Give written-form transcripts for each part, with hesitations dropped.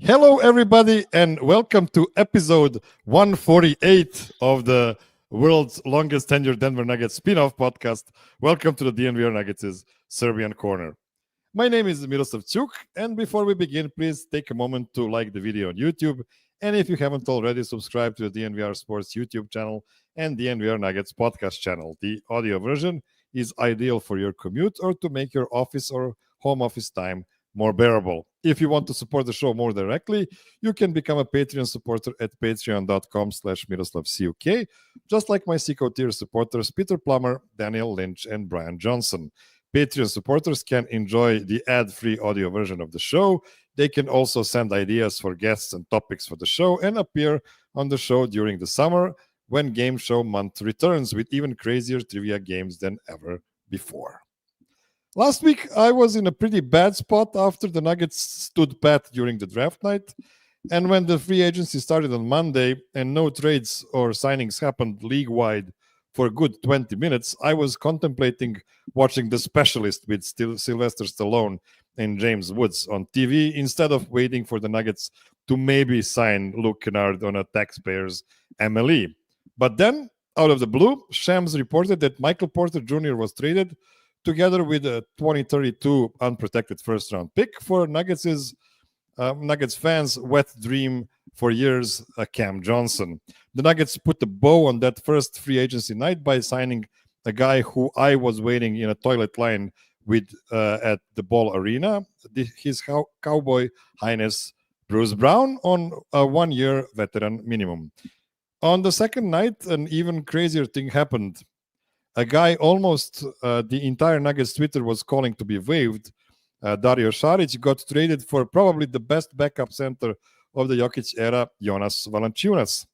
Hello, everybody, and welcome to episode 148 of the world's longest tenured Denver Nuggets spin-off podcast. Welcome to the DNVR Nuggets' Serbian Corner. My name is Miroslav, and before we begin, please take a moment to like the video on YouTube. And if you haven't already, subscribe to the DNVR Sports YouTube channel and DNVR Nuggets podcast channel. The audio version is ideal for your commute or to make your office or home office time more bearable. If you want to support the show more directly, you can become a Patreon supporter at patreon.com/MiroslavCUK, just like my Seco tier supporters Peter Plummer, Daniel Lynch, and Brian Johnson. Patreon supporters can enjoy the ad-free audio version of the show. They can also send ideas for guests and topics for the show and appear on the show during the summer when Game Show Month returns with even crazier trivia games than ever before. Last week, I was in a pretty bad spot after the Nuggets stood pat during the draft night. And when the free agency started on Monday and no trades or signings happened league-wide for a good 20 minutes, I was contemplating watching The Specialist with Sylvester Stallone and James Woods on TV instead of waiting for the Nuggets to maybe sign Luke Kennard on a taxpayer's MLE. But then, out of the blue, Shams reported that Michael Porter Jr. was traded together with a 2032 unprotected first-round pick for Nuggets fans' wet dream for years, Cam Johnson. The Nuggets put a bow on that first free agency night by signing a guy who I was waiting in a toilet line with at the Ball Arena, his Cowboy Highness Bruce Brown, on a one-year veteran minimum. On the second night, an even crazier thing happened. A guy almost the entire Nuggets Twitter was calling to be waived, Dario Šarić, got traded for probably the best backup center of the Jokić era, Jonas Valančiūnas.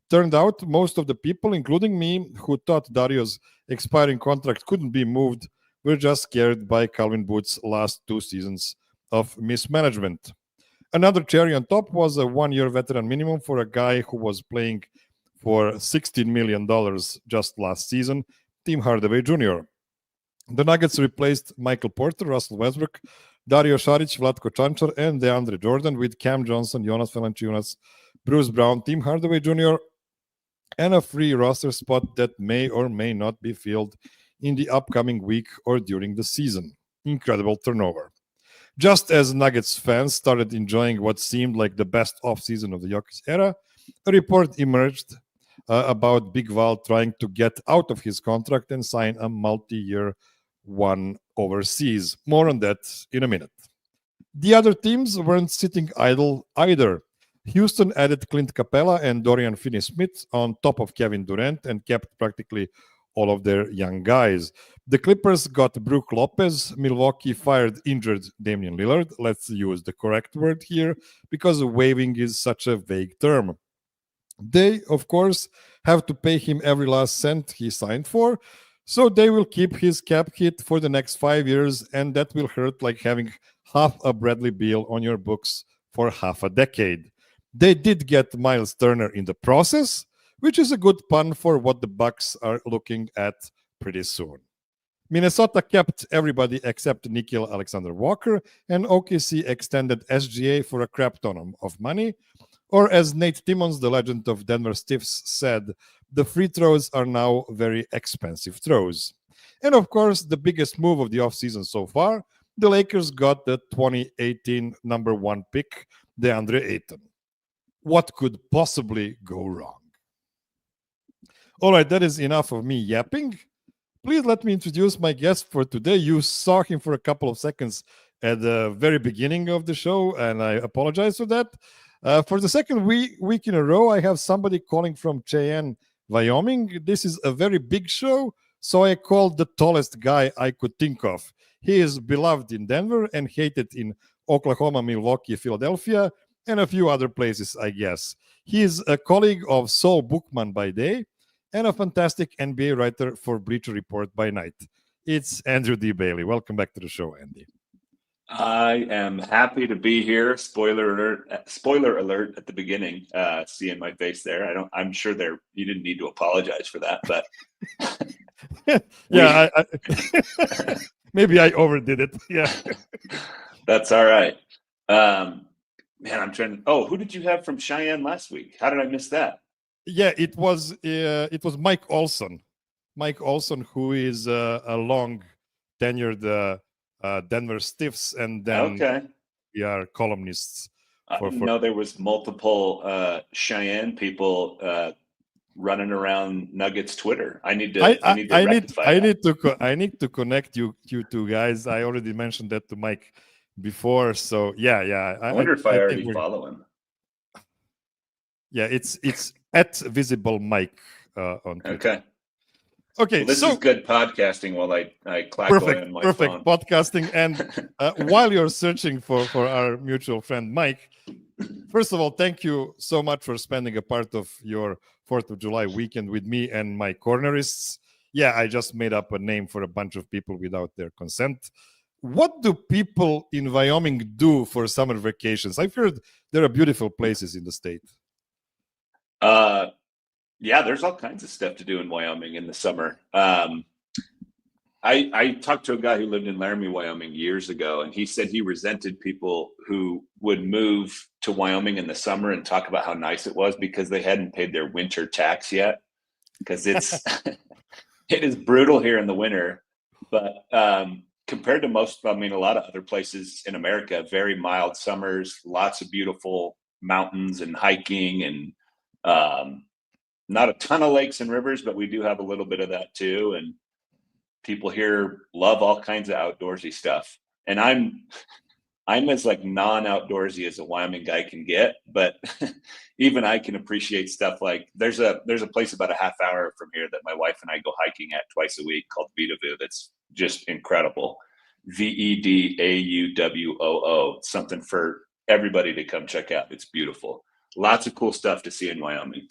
Turned out most of the people, including me, who thought Dario's expiring contract couldn't be moved, were just scared by Calvin Booth's last 2 seasons of mismanagement. Another cherry on top was a one-year veteran minimum for a guy who was playing for $16 million just last season, Tim Hardaway Jr. The Nuggets replaced Michael Porter, Russell Westbrook, Dario Šarić, Vlatko Čančar, and DeAndre Jordan with Cam Johnson, Jonas Valančiūnas, Bruce Brown, Tim Hardaway Jr., and a free roster spot that may or may not be filled in the upcoming week or during the season. Incredible turnover. Just as Nuggets fans started enjoying what seemed like the best offseason of the Jokić era, a report emerged about Big Val trying to get out of his contract and sign a multi-year one overseas. More on that in a minute. The other teams weren't sitting idle either. Houston added Clint Capella and Dorian Finney-Smith on top of Kevin Durant and kept practically all of their young guys. The Clippers got Brook Lopez. Milwaukee fired injured Damian Lillard. Let's use the correct word here because waiving is such a vague term. They, of course, have to pay him every last cent he signed for, so they will keep his cap hit for the next 5 years, and that will hurt like having half a Bradley Beal on your books for half a decade. They did get Miles Turner in the process, which is a good pun for what the Bucks are looking at pretty soon. Minnesota kept everybody except Nickeil Alexander-Walker, and OKC extended SGA for a crap ton of money. Or as Nate Timmons, the legend of Denver Stiffs, said, the free throws are now very expensive throws. And of course, the biggest move of the offseason so far, the Lakers got the 2018 number 1 pick, DeAndre Ayton. What could possibly go wrong? All right, that is enough of me yapping. Please let me introduce my guest for today. You saw him for a couple of seconds at the very beginning of the show, and I apologize for that. For the second week in a row, I have somebody calling from Cheyenne, Wyoming. This is a very big show So I called the tallest guy I could think of. He is beloved in Denver and hated in Oklahoma, Milwaukee, Philadelphia, and a few other places, I guess. He is a colleague of Saul Bookman by day and a fantastic NBA writer for Bleacher Report by night. It's Andrew D. Bailey. Welcome back to the show, Andy. I am happy to be here. Spoiler alert at the beginning, seeing my face there. I'm sure you didn't need to apologize for that, but yeah, maybe I overdid it. Yeah. That's all right. Man, I'm trying to, who did you have from Cheyenne last week? How did I miss that? Yeah, it was Mike Olson. Mike Olson, who is a long tenured Denver Stiffs, and then we are columnists. I didn't know there was multiple Cheyenne people running around Nuggets Twitter. I need to connect you two guys. I already mentioned that to Mike before. So yeah. I wonder if I already follow him. Yeah, it's at Visible Mike on Twitter. Okay, well, this is good podcasting while I clack away on my phone. Perfect podcasting. And while you're searching for our mutual friend Mike, first of all, thank you so much for spending a part of your 4th of July weekend with me and my cornerists. Yeah, I just made up a name for a bunch of people without their consent. What do people in Wyoming do for summer vacations? I've heard there are beautiful places in the state. Yeah, there's all kinds of stuff to do in Wyoming in the summer. I talked to a guy who lived in Laramie, Wyoming years ago, and he said he resented people who would move to Wyoming in the summer and talk about how nice it was because they hadn't paid their winter tax yet. Because it is brutal here in the winter, but compared to a lot of other places in America, very mild summers, lots of beautiful mountains and hiking, and not a ton of lakes and rivers, but we do have a little bit of that too. And people here love all kinds of outdoorsy stuff. And I'm as non-outdoorsy as a Wyoming guy can get, but even I can appreciate stuff like there's a place about a half hour from here that my wife and I go hiking at twice a week called Vedauwoo. That's just incredible. Vedauwoo, something for everybody to come check out. It's beautiful. Lots of cool stuff to see in Wyoming.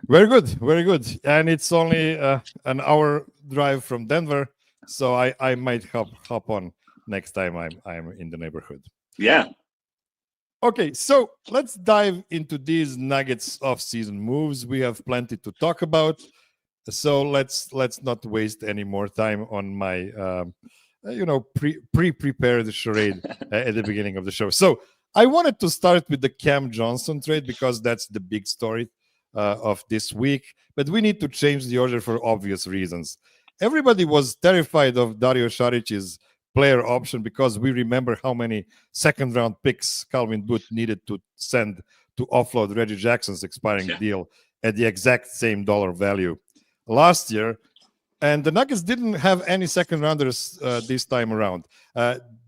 Very good. And it's only an hour drive from Denver, so I might hop on next time I'm in the neighborhood. Yeah. Okay, so let's dive into these Nuggets off-season moves. We have plenty to talk about, so let's not waste any more time on my pre-prepared charade at the beginning of the show. So I wanted to start with the Cam Johnson trade because that's the big story of this week, but we need to change the order for obvious reasons. Everybody was terrified of Dario Šarić's player option because we remember how many second-round picks Calvin Booth needed to send to offload Reggie Jackson's expiring deal at the exact same dollar value last year. And the Nuggets didn't have any second-rounders this time around.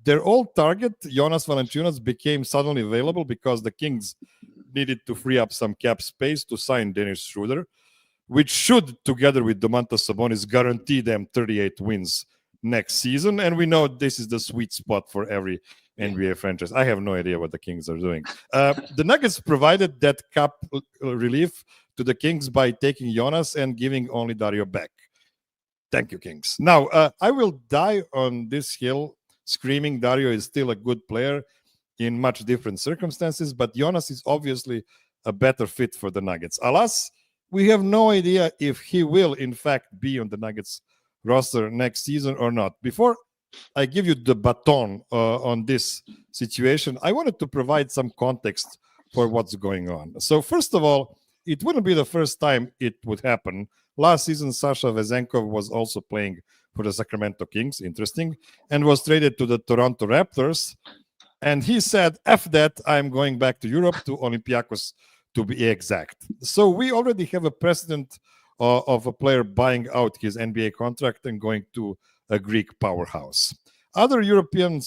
Their old target, Jonas Valančiūnas, became suddenly available because the Kings needed to free up some cap space to sign Dennis Schroeder, which should, together with Domantas Sabonis, guarantee them 38 wins next season. And we know this is the sweet spot for every NBA franchise. I have no idea what the Kings are doing. The Nuggets provided that cap relief to the Kings by taking Jonas and giving only Dario back. Thank you, Kings. Now, I will die on this hill screaming Dario is still a good player in much different circumstances, but Jonas is obviously a better fit for the Nuggets. Alas, we have no idea if he will, in fact, be on the Nuggets roster next season or not. Before I give you the baton on this situation, I wanted to provide some context for what's going on. So first of all, it wouldn't be the first time it would happen. Last season, Sasha Vezenkov was also playing for the Sacramento Kings, interesting, and was traded to the Toronto Raptors. And he said, F that, I'm going back to Europe, to Olympiacos, to be exact. So we already have a precedent of a player buying out his NBA contract and going to a Greek powerhouse. Other European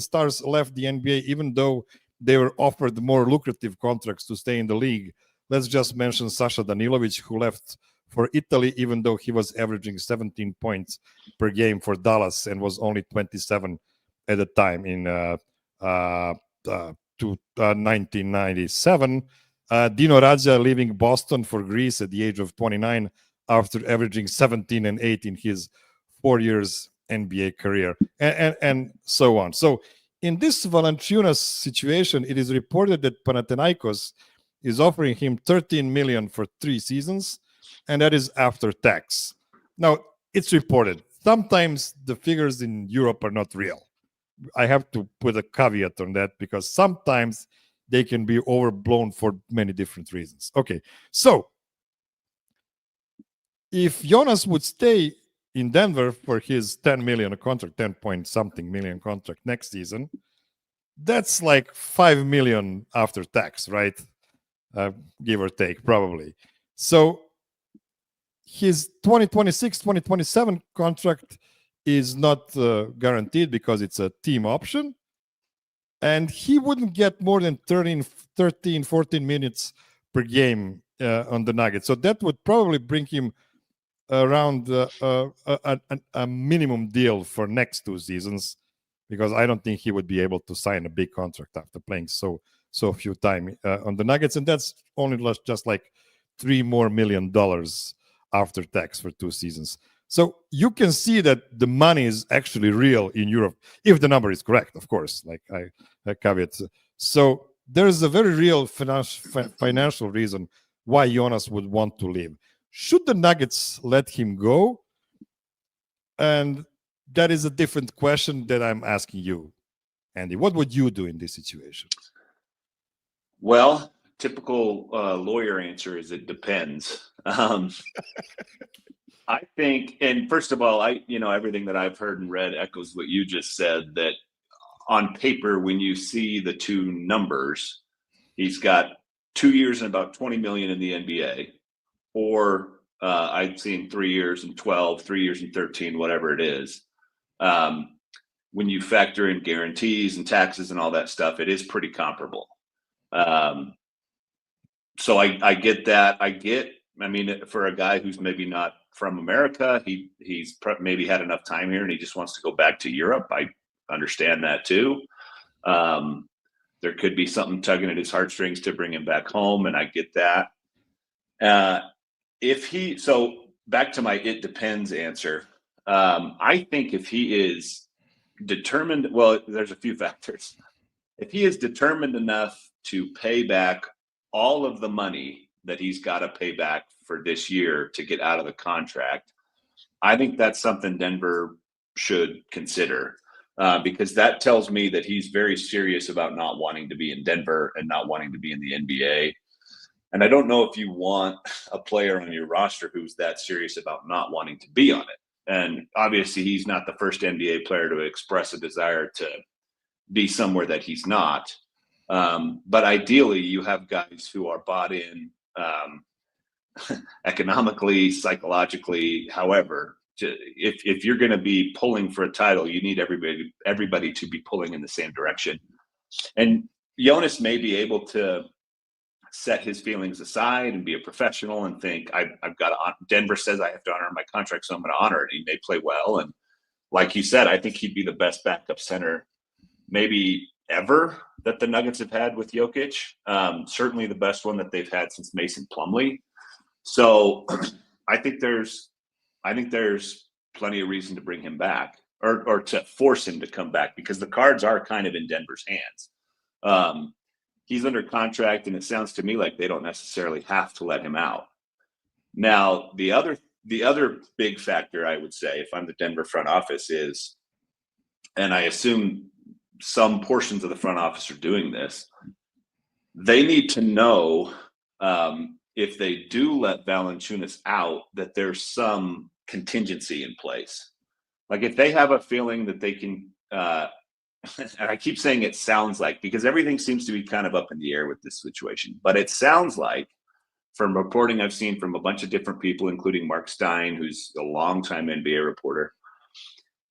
stars left the NBA, even though they were offered more lucrative contracts to stay in the league. Let's just mention Sasha Danilovic, who left for Italy, even though he was averaging 17 points per game for Dallas and was only 27 at the time in 1997. Dino Radja leaving Boston for Greece at the age of 29 after averaging 17 and 8 in his 4 years NBA career, and so on. So in this Valanciunas situation, it is reported that Panathinaikos is offering him $13 million for 3 seasons, and that is after tax. Now, it's reported. Sometimes the figures in Europe are not real. I have to put a caveat on that because sometimes they can be overblown for many different reasons. Okay, so if Jonas would stay in Denver for his 10 million contract, 10 point something million contract next season, that's like 5 million after tax, right? Give or take, probably. So his 2026, 2027 contract is not guaranteed because it's a team option. And he wouldn't get more than 13, 14 minutes per game on the Nuggets. So that would probably bring him around a minimum deal for next 2 seasons, because I don't think he would be able to sign a big contract after playing so few time on the Nuggets. And that's only just like $3 more million after tax for 2 seasons. So you can see that the money is actually real in Europe, if the number is correct, of course, like I caveat. So there's a very real financial reason why Jonas would want to leave. Should the Nuggets let him go? And that is a different question that I'm asking you, Andy. What would you do in this situation? Well, typical lawyer answer is it depends. I think, and first of all, everything that I've heard and read echoes what you just said, that on paper, when you see the 2 numbers, he's got 2 years and about 20 million in the NBA, or I've seen 3 years and 12, 3 years and 13, whatever it is. When you factor in guarantees and taxes and all that stuff, it is pretty comparable. So I get that. For a guy who's maybe not from America, he's maybe had enough time here and he just wants to go back to Europe. I understand that too. There could be something tugging at his heartstrings to bring him back home, and I get that. So back to my it depends answer. I think if he is determined, well, there's a few factors. If he is determined enough to pay back all of the money that he's got to pay back for this year to get out of the contract, I think that's something Denver should consider, because that tells me that he's very serious about not wanting to be in Denver and not wanting to be in the NBA. And I don't know if you want a player on your roster who's that serious about not wanting to be on it. And obviously he's not the first NBA player to express a desire to be somewhere that he's not. But ideally you have guys who are bought in economically, psychologically, however. If you're going to be pulling for a title, you need everybody to be pulling in the same direction. And Jonas may be able to set his feelings aside and be a professional and think, I've got to, Denver says I have to honor my contract, so I'm going to honor it. He may play well. And like you said, I think he'd be the best backup center maybe ever that the Nuggets have had with Jokić. Certainly the best one that they've had since Mason Plumlee. So I think there's plenty of reason to bring him back or to force him to come back, because the cards are kind of in Denver's hands. He's under contract, and it sounds to me like they don't necessarily have to let him out. Now, the other big factor, I would say, if I'm the Denver front office, is, and I assume some portions of the front office are doing this, they need to know if they do let Valanciunas out, that there's some contingency in place. Like if they have a feeling that they can, and I keep saying it sounds like, because everything seems to be kind of up in the air with this situation, but it sounds like, from reporting I've seen from a bunch of different people, including Mark Stein, who's a longtime NBA reporter,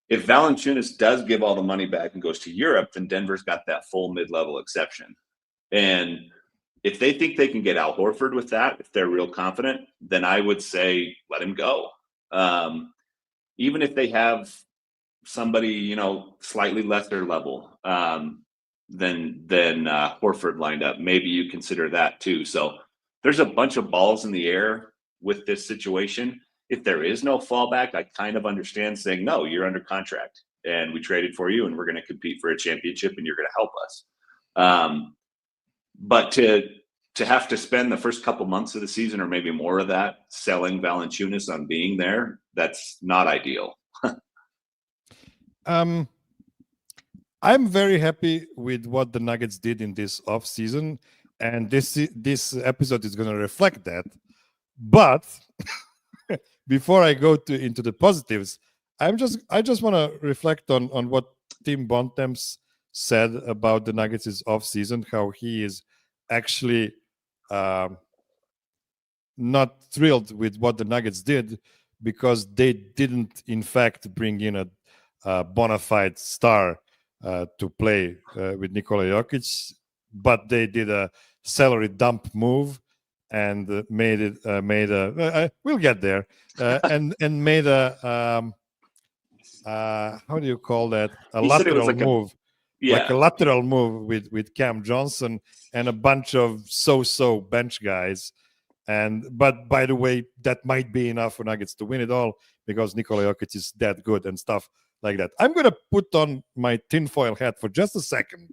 if Valanciunas does give all the money back and goes to Europe, then Denver's got that full mid-level exception. And If they think they can get Al Horford with that, if they're real confident, then I would say let him go. Even if they have somebody, slightly lesser level than Horford lined up, maybe you consider that too. So there's a bunch of balls in the air with this situation. If there is no fallback, I kind of understand saying, no, you're under contract and we traded for you and we're going to compete for a championship and you're going to help us. But to have to spend the first couple months of the season or maybe more of that selling Valanciunas on being there, that's not ideal. I'm very happy with what the Nuggets did in this offseason, and this episode is going to reflect that. But before I go into the positives, I just want to reflect on what Tim Bontemps said about the Nuggets' offseason, how he is actually not thrilled with what the Nuggets did because they didn't, in fact, bring in a bona fide star to play with Nikola Jokić, but they did a salary dump move and we'll get there and made a how do you call that, a lateral move. Like a lateral move with Cam Johnson and a bunch of so bench guys. But by the way, that might be enough for Nuggets to win it all because Nikola Jokić is that good and stuff like that. I'm going to put on my tinfoil hat for just a second.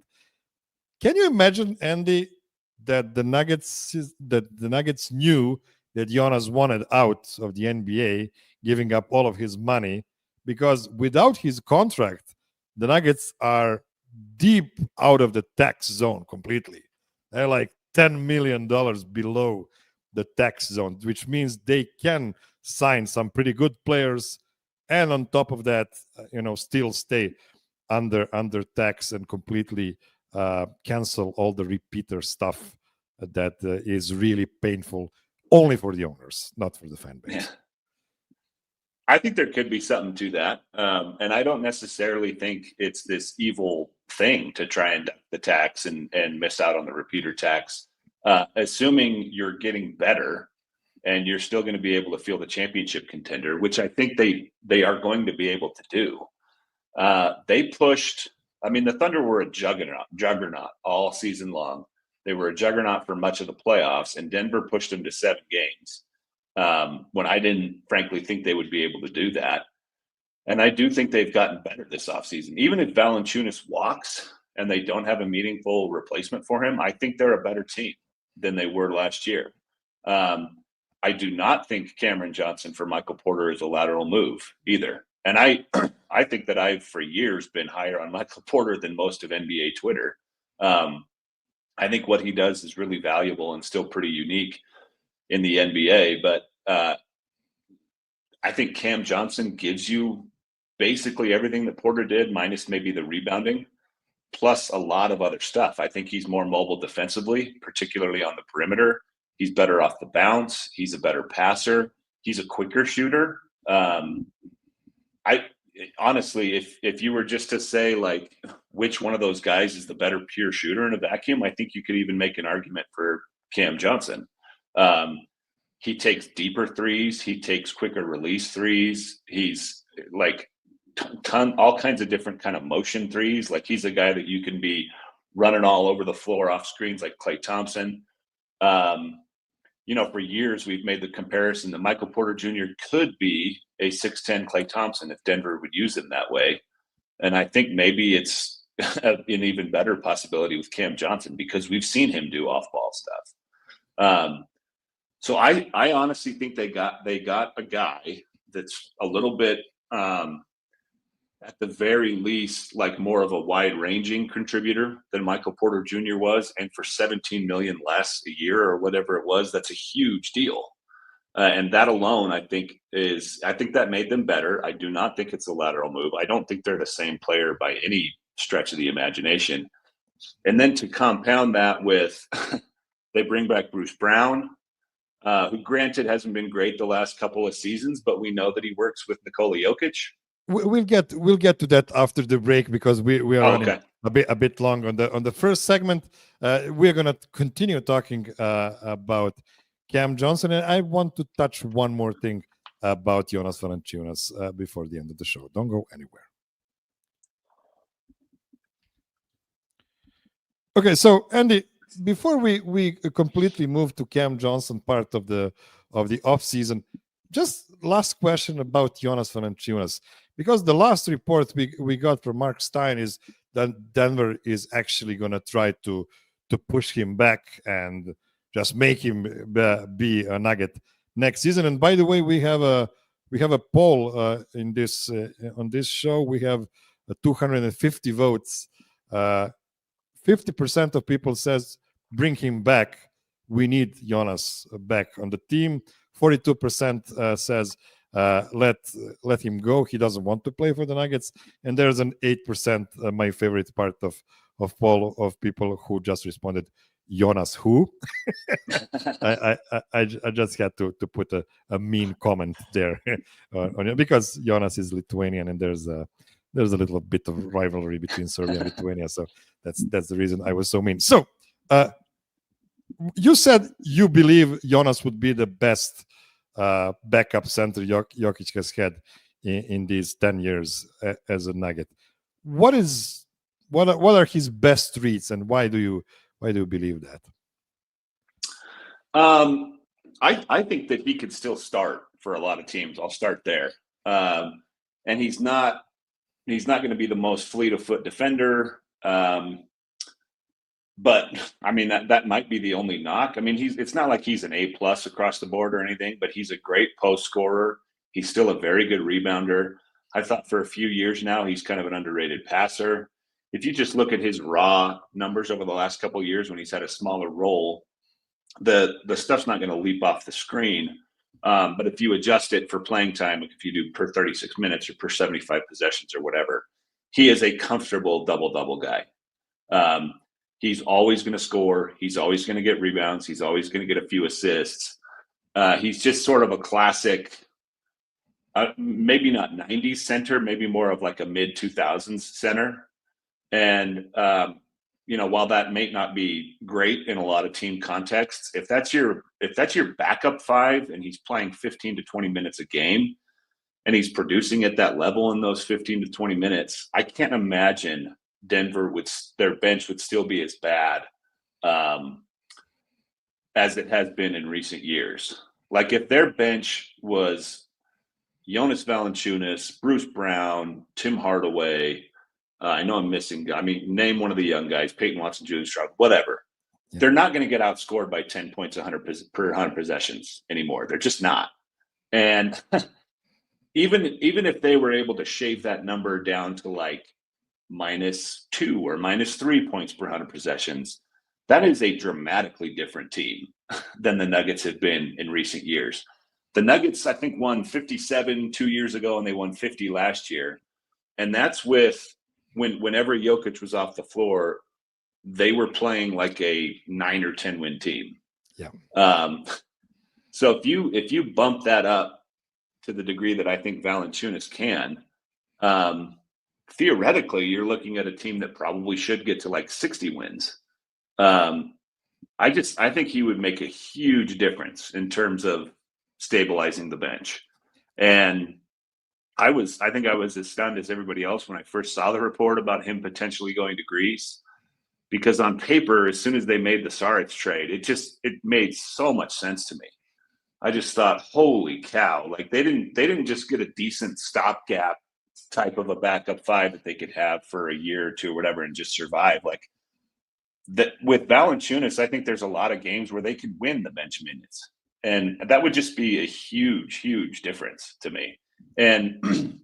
Can you imagine, Andy, that the Nuggets knew that Jonas wanted out of the NBA, giving up all of his money, because without his contract, the Nuggets are deep out of the tax zone completely. They're like $10 million below the tax zone, which means they can sign some pretty good players, and on top of that, still stay under tax and completely cancel all the repeater stuff that is really painful only for the owners, not for the fan base. Yeah. I think there could be something to that. And I don't necessarily think it's this evil thing to try and duck the tax and miss out on the repeater tax. Assuming you're getting better and you're still going to be able to field a championship contender, which I think they are going to be able to do. They pushed, the Thunder were a juggernaut all season long. They were a juggernaut for much of the playoffs, and Denver pushed them to 7 games. When I didn't frankly think they would be able to do that. And I do think they've gotten better this offseason. Even if Valanciunas walks and they don't have a meaningful replacement for him, I think they're a better team than they were last year. I do not think Cameron Johnson for Michael Porter is a lateral move either. And I think that I've for years been higher on Michael Porter than most of NBA Twitter. I think what he does is really valuable and still pretty unique in the NBA, but I think Cam Johnson gives you basically everything that Porter did, minus maybe the rebounding, plus a lot of other stuff. I think he's more mobile defensively, particularly on the perimeter. He's better off the bounce. He's a better passer. He's a quicker shooter. I honestly, if you were just to say like which one of those guys is the better pure shooter in a vacuum, I think you could even make an argument for Cam Johnson. He takes deeper threes. He takes quicker release threes. He's like all kinds of different kind of motion threes. Like he's a guy that you can be running all over the floor off screens like Klay Thompson. For years we've made the comparison that Michael Porter Jr. could be a 6'10" Klay Thompson if Denver would use him that way. And I think maybe it's an even better possibility with Cam Johnson because we've seen him do off-ball stuff. So I honestly think they got a guy that's a little bit, at the very least, like more of a wide-ranging contributor than Michael Porter Jr. was, and for $17 million less a year or whatever it was, that's a huge deal. And that alone, I think that made them better. I do not think it's a lateral move. I don't think they're the same player by any stretch of the imagination. And then to compound that with, they bring back Bruce Brown, who granted hasn't been great the last couple of seasons, but we know that he works with Nikola Jokić. We'll get to that after the break because we are running a bit long on the first segment. We're going to continue talking about Cam Johnson, and I want to touch one more thing about Jonas Valančiūnas before the end of the show. Don't go anywhere. Okay, so Andy, before we completely move to Cam Johnson part of the off season, just last question about Jonas Valančiūnas, because the last report we got from Mark Stein is that Denver is actually going to try to push him back and just make him be a Nugget next season. And by the way, we have a poll in this on this show. We have 250 votes. 50% of people says bring him back. We need Jonas back on the team. 42% says let him go. He doesn't want to play for the Nuggets. And there's an 8%, my favorite part of poll of people who just responded, Jonas who? I just had to put a mean comment there on it, because Jonas is Lithuanian and there's a little bit of rivalry between Serbia and Lithuania. So that's the reason I was so mean. So you said you believe Jonas would be the best backup center Jokić has had in these 10 years as a Nugget. What are his best reads, and why do you believe that? I think that he could still start for a lot of teams. I'll start there. And he's not going to be the most fleet of foot defender. But I mean, that might be the only knock. I mean, it's not like he's an A+ across the board or anything, but he's a great post scorer. He's still a very good rebounder. I thought for a few years now, he's kind of an underrated passer. If you just look at his raw numbers over the last couple of years when he's had a smaller role, the stuff's not going to leap off the screen. But if you adjust it for playing time, if you do per 36 minutes or per 75 possessions or whatever, he is a comfortable double-double guy. He's always going to score. He's always going to get rebounds. He's always going to get a few assists. He's just sort of a classic, maybe not 90s center, maybe more of like a mid-2000s center. And, while that may not be great in a lot of team contexts, if that's your backup five and he's playing 15 to 20 minutes a game and he's producing at that level in those 15 to 20 minutes, I can't imagine Denver their bench would still be as bad as it has been in recent years. Like if their bench was Jonas Valančiūnas, Bruce Brown, Tim Hardaway, I know I'm missing. I mean, name one of the young guys, Peyton Watson, Julian Stroud, whatever. Yeah. They're not going to get outscored by 10 points per 100 possessions anymore. They're just not. And even if they were able to shave that number down to like -2 or -3 points per 100 possessions, that is a dramatically different team than the Nuggets have been in recent years. The Nuggets, I think, won 57 2 years ago, and they won 50 last year. And that's whenever Jokić was off the floor, they were playing like a 9 or 10 win team. Yeah. So if you bump that up to the degree that I think Valanciunas can, theoretically, you're looking at a team that probably should get to like 60 wins. I think he would make a huge difference in terms of stabilizing the bench. And I think I was as stunned as everybody else when I first saw the report about him potentially going to Greece, because on paper, as soon as they made the Šarić trade, it made so much sense to me. I just thought, holy cow, like they didn't just get a decent stopgap type of a backup five that they could have for a year or two or whatever and just survive. Like that with Valanciunas, I think there's a lot of games where they could win the bench minutes, and that would just be a huge, huge difference to me. And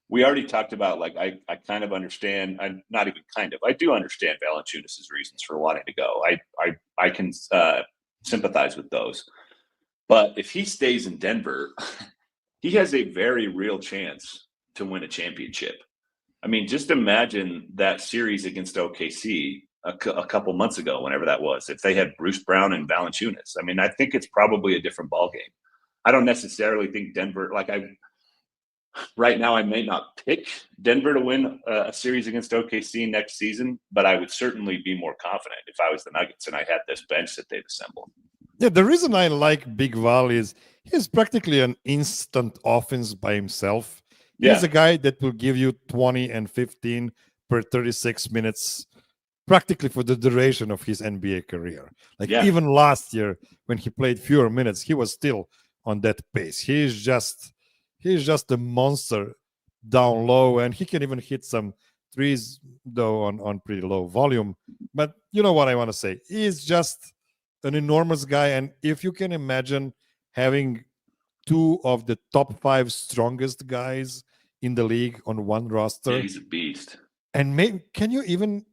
we already talked about, like, I kind of understand. I'm not even kind of. I do understand Valanciunas' reasons for wanting to go. I can sympathize with those. But if he stays in Denver, he has a very real chance to win a championship. I mean, just imagine that series against OKC a couple months ago, whenever that was, if they had Bruce Brown and Valanciunas. I mean, I think it's probably a different ballgame. I don't necessarily think Denver, like right now I may not pick Denver to win a series against OKC next season, but I would certainly be more confident if I was the Nuggets and I had this bench that they've assembled. Yeah, the reason I like Big Val is he's practically an instant offense by himself. He's a guy that will give you 20 and 15 per 36 minutes practically for the duration of his NBA career. Like even last year when he played fewer minutes, he was still on that pace. He's just a monster down low, and he can even hit some threes though on pretty low volume. But you know what I want to say? He's just an enormous guy, and if you can imagine having two of the top 5 strongest guys in the league on one roster, he's a beast. And can you even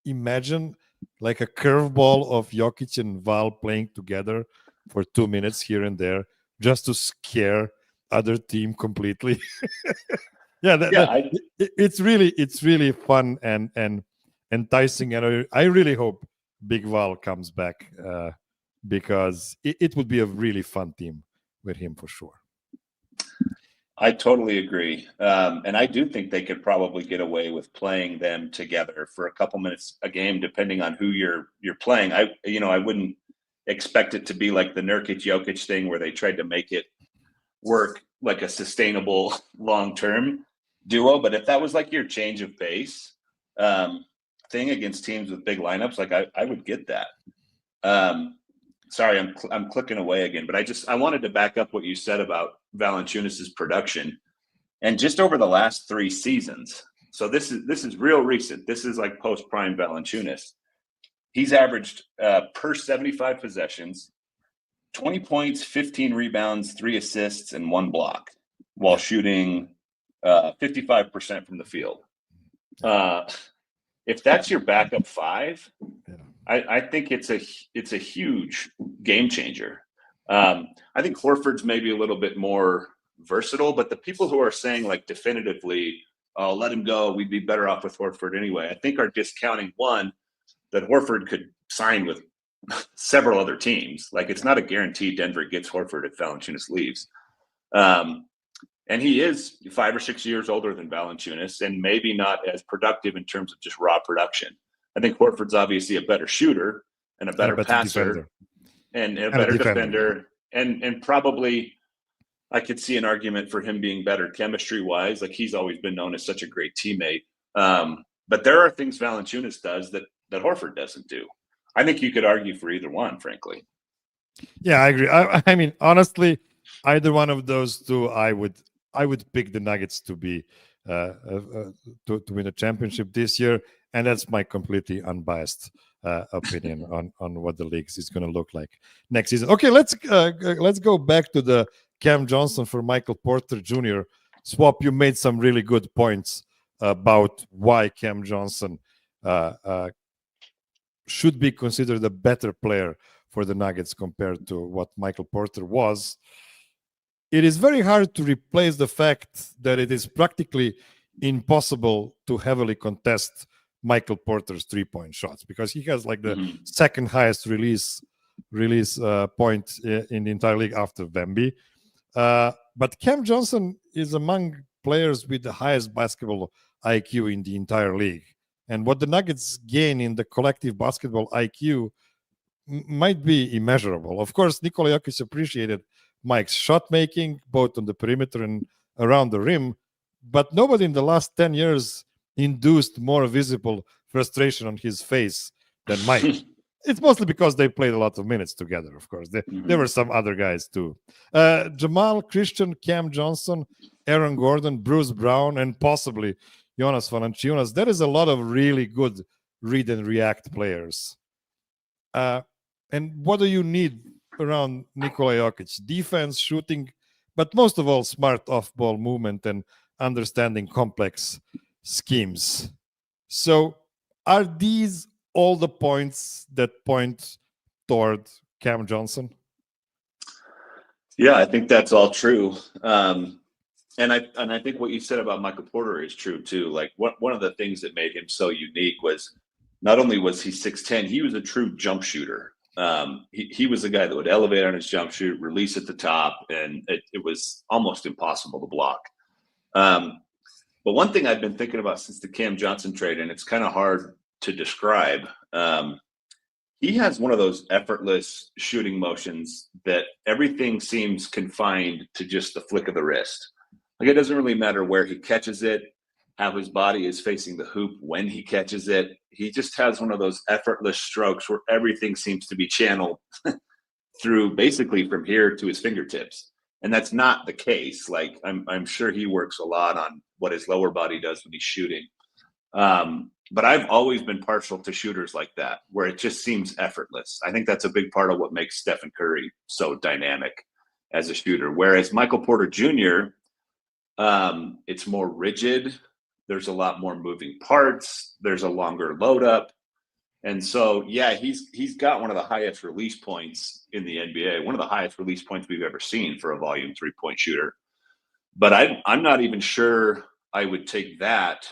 imagine like a curveball of Jokić and Val playing together for 2 minutes here and there just to scare other team completely? It's really fun and enticing, and I really hope Big Val comes back because it would be a really fun team with him for sure. I totally agree. And I do think they could probably get away with playing them together for a couple minutes a game, depending on who you're playing. I wouldn't expect it to be like the Nurkic Jokić thing where they tried to make it work like a sustainable long-term duo. But if that was like your change of pace thing against teams with big lineups, like I would get that. Sorry, I'm clicking away again, but I wanted to back up what you said about Valanciunas' production, and just over the last 3 seasons. So this is real recent. This is like post-prime Valanciunas. He's averaged per 75 possessions, 20 points, 15 rebounds, 3 assists, and 1 block, while shooting 55% from the field. If that's your backup 5. I think it's a huge game changer. I think Horford's maybe a little bit more versatile, but the people who are saying like definitively, "Oh, let him go, we'd be better off with Horford anyway," I think are discounting one, that Horford could sign with several other teams. Like it's not a guarantee Denver gets Horford if Valanciunas leaves. And he is 5 or 6 years older than Valanciunas and maybe not as productive in terms of just raw production. I think Horford's obviously a better shooter and a better passer and a better defender. And probably I could see an argument for him being better chemistry-wise. Like he's always been known as such a great teammate. But there are things Valanciunas does that Horford doesn't do. I think you could argue for either one, frankly. Yeah, I agree. I mean, honestly, either one of those two, I would pick the Nuggets to be to win a championship this year. And that's my completely unbiased opinion on what the league is going to look like next season. Okay, let's go back to the Cam Johnson for Michael Porter Jr. swap. You made some really good points about why Cam Johnson should be considered a better player for the Nuggets compared to what Michael Porter was. It is very hard to replace the fact that it is practically impossible to heavily contest Michael Porter's 3-point shots because he has like the second highest release point in the entire league after Wemby. But Cam Johnson is among players with the highest basketball IQ in the entire league. And what the Nuggets gain in the collective basketball IQ might be immeasurable. Of course, Nikola Jokić appreciated Mike's shot making, both on the perimeter and around the rim. But nobody in the last 10 years induced more visible frustration on his face than Mike. It's mostly because they played a lot of minutes together, of course. There were some other guys too. Jamal, Christian, Cam Johnson, Aaron Gordon, Bruce Brown, and possibly Jonas Valančiūnas. There is a lot of really good read and react players. And what do you need around Nikola Jokić? Defense, shooting, but most of all, smart off-ball movement and understanding complex schemes. So are these all the points that point toward Cam Johnson? Yeah, I think that's all true. And I think what you said about Michael Porter is true too. Like one of the things that made him so unique was not only was he 6'10", he was a true jump shooter. He was a guy that would elevate on his jump shoot, release at the top, and it was almost impossible to block. But one thing I've been thinking about since the Cam Johnson trade, and it's kind of hard to describe, he has one of those effortless shooting motions that everything seems confined to just the flick of the wrist. Like, it doesn't really matter where he catches it, how his body is facing the hoop when he catches it. He just has one of those effortless strokes where everything seems to be channeled through basically from here to his fingertips. And that's not the case. Like, I'm sure he works a lot on what his lower body does when he's shooting. But I've always been partial to shooters like that, where it just seems effortless. I think that's a big part of what makes Stephen Curry so dynamic as a shooter. Whereas Michael Porter Jr., it's more rigid. There's a lot more moving parts. There's a longer load up. And so, yeah, he's got one of the highest release points in the NBA, one of the highest release points we've ever seen for a volume 3-point shooter. But I'm not even sure I would take that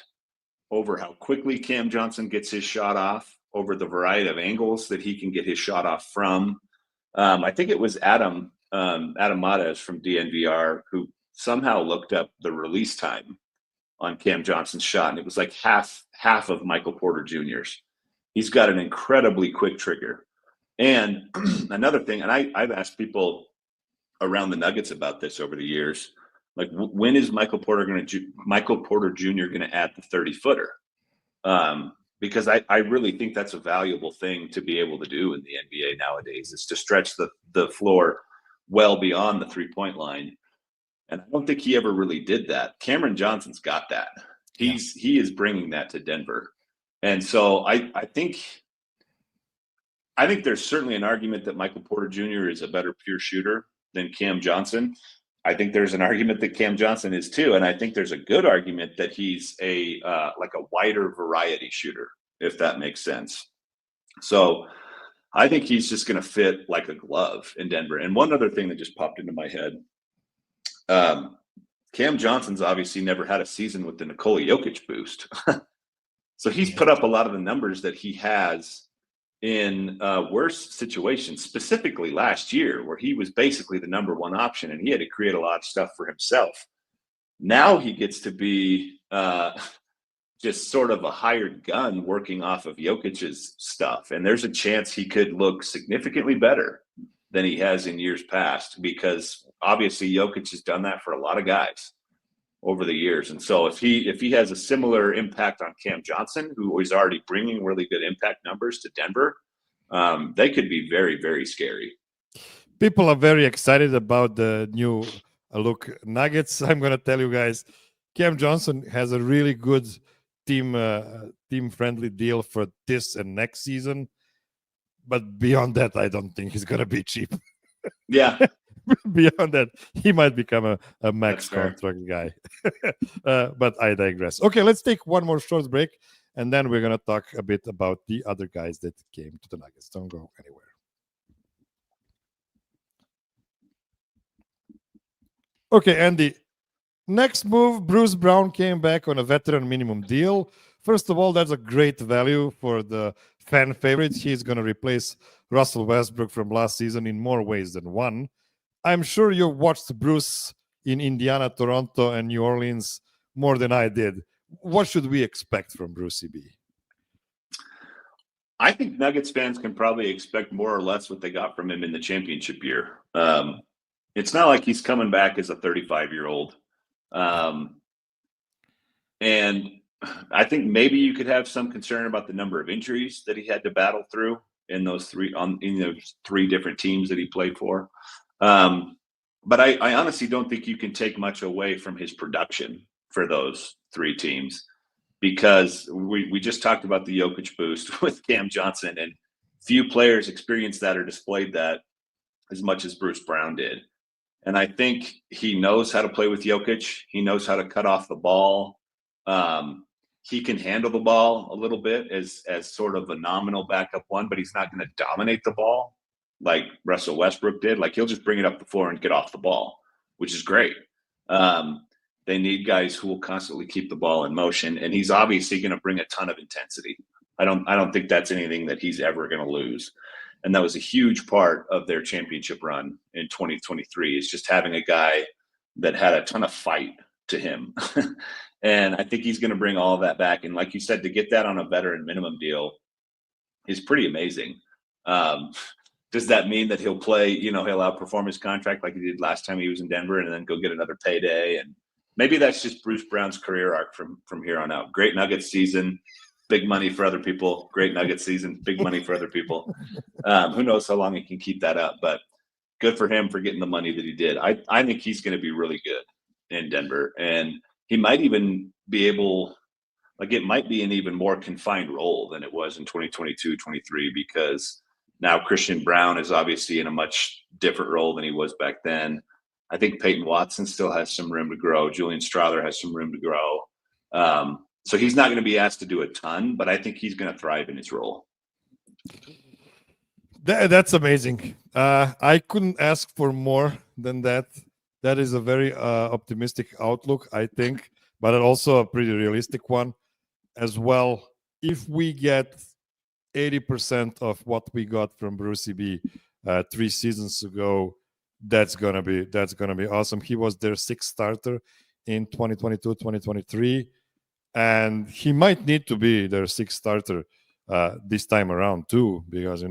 over how quickly Cam Johnson gets his shot off, over the variety of angles that he can get his shot off from. I think it was Adam Mares from DNVR who somehow looked up the release time on Cam Johnson's shot, and it was like half of Michael Porter Jr.'s. He's got an incredibly quick trigger. And another thing, and I've asked people around the Nuggets about this over the years, like, when is Michael Porter Jr. going to add the 30-footer? Because I really think that's a valuable thing to be able to do in the NBA nowadays, is to stretch the floor well beyond the 3-point line. And I don't think he ever really did that. Cameron Johnson's got that. He is bringing that to Denver. And so I think there's certainly an argument that Michael Porter Jr. is a better pure shooter than Cam Johnson. I think there's an argument that Cam Johnson is too. And I think there's a good argument that he's like a wider variety shooter, if that makes sense. So I think he's just going to fit like a glove in Denver. And one other thing that just popped into my head, Cam Johnson's obviously never had a season with the Nikola Jokić boost. So he's put up a lot of the numbers that he has in worse situations, specifically last year, where he was basically the number one option and he had to create a lot of stuff for himself. Now he gets to be just sort of a hired gun working off of Jokic's stuff. And there's a chance he could look significantly better than he has in years past, because obviously Jokić has done that for a lot of guys over the years. And so if he has a similar impact on Cam Johnson, who is already bringing really good impact numbers to Denver, they could be very, very scary. People are very excited about the new look Nuggets. I'm going to tell you guys, Cam Johnson has a really good team-friendly deal for this and next season. But beyond that, I don't think he's going to be cheap. Yeah. Beyond that, he might become a max contract guy. But I digress. Okay, let's take one more short break, and then we're going to talk a bit about the other guys that came to the Nuggets. Don't go anywhere. Okay, Andy. Next move, Bruce Brown came back on a veteran minimum deal. First of all, that's a great value for the fan favorites. He's going to replace Russell Westbrook from last season in more ways than one. I'm sure you watched Bruce in Indiana, Toronto, and New Orleans more than I did. What should we expect from Brucey B? I think Nuggets fans can probably expect more or less what they got from him in the championship year. It's not like he's coming back as a 35-year-old. And I think maybe you could have some concern about the number of injuries that he had to battle through in those three different teams that he played for. But I honestly don't think you can take much away from his production for those three teams, because we just talked about the Jokić boost with Cam Johnson, and few players experienced that or displayed that as much as Bruce Brown did. And I think he knows how to play with Jokić. He knows how to cut off the ball. He can handle the ball a little bit as sort of a nominal backup one, but he's not going to dominate the ball like Russell Westbrook did. Like, he'll just bring it up the floor and get off the ball, which is great. They need guys who will constantly keep the ball in motion, and he's obviously going to bring a ton of intensity. I don't think that's anything that he's ever going to lose. And that was a huge part of their championship run in 2023, is just having a guy that had a ton of fight to him. And I think he's going to bring all of that back. And like you said, to get that on a veteran minimum deal is pretty amazing. Does that mean that he'll play, he'll outperform his contract like he did last time he was in Denver and then go get another payday? And maybe that's just Bruce Brown's career arc from here on out. Great Nuggets season, big money for other people. Great Nuggets season, big money for other people. Who knows how long he can keep that up, but good for him for getting the money that he did. I think he's going to be really good in Denver, and he might even be able, it might be an even more confined role than it was in 2022, 23, because now Christian Braun is obviously in a much different role than he was back then. I think Peyton Watson still has some room to grow. Julian Strawther has some room to grow. So he's not going to be asked to do a ton, but I think he's going to thrive in his role. That's amazing. I couldn't ask for more than that. That is a very optimistic outlook, I think, but also a pretty realistic one as well. If we get 80% of what we got from Brucey B 3 seasons ago, that's gonna be awesome. He was their 6th starter in 2022, 2023, and he might need to be their 6th starter this time around too, because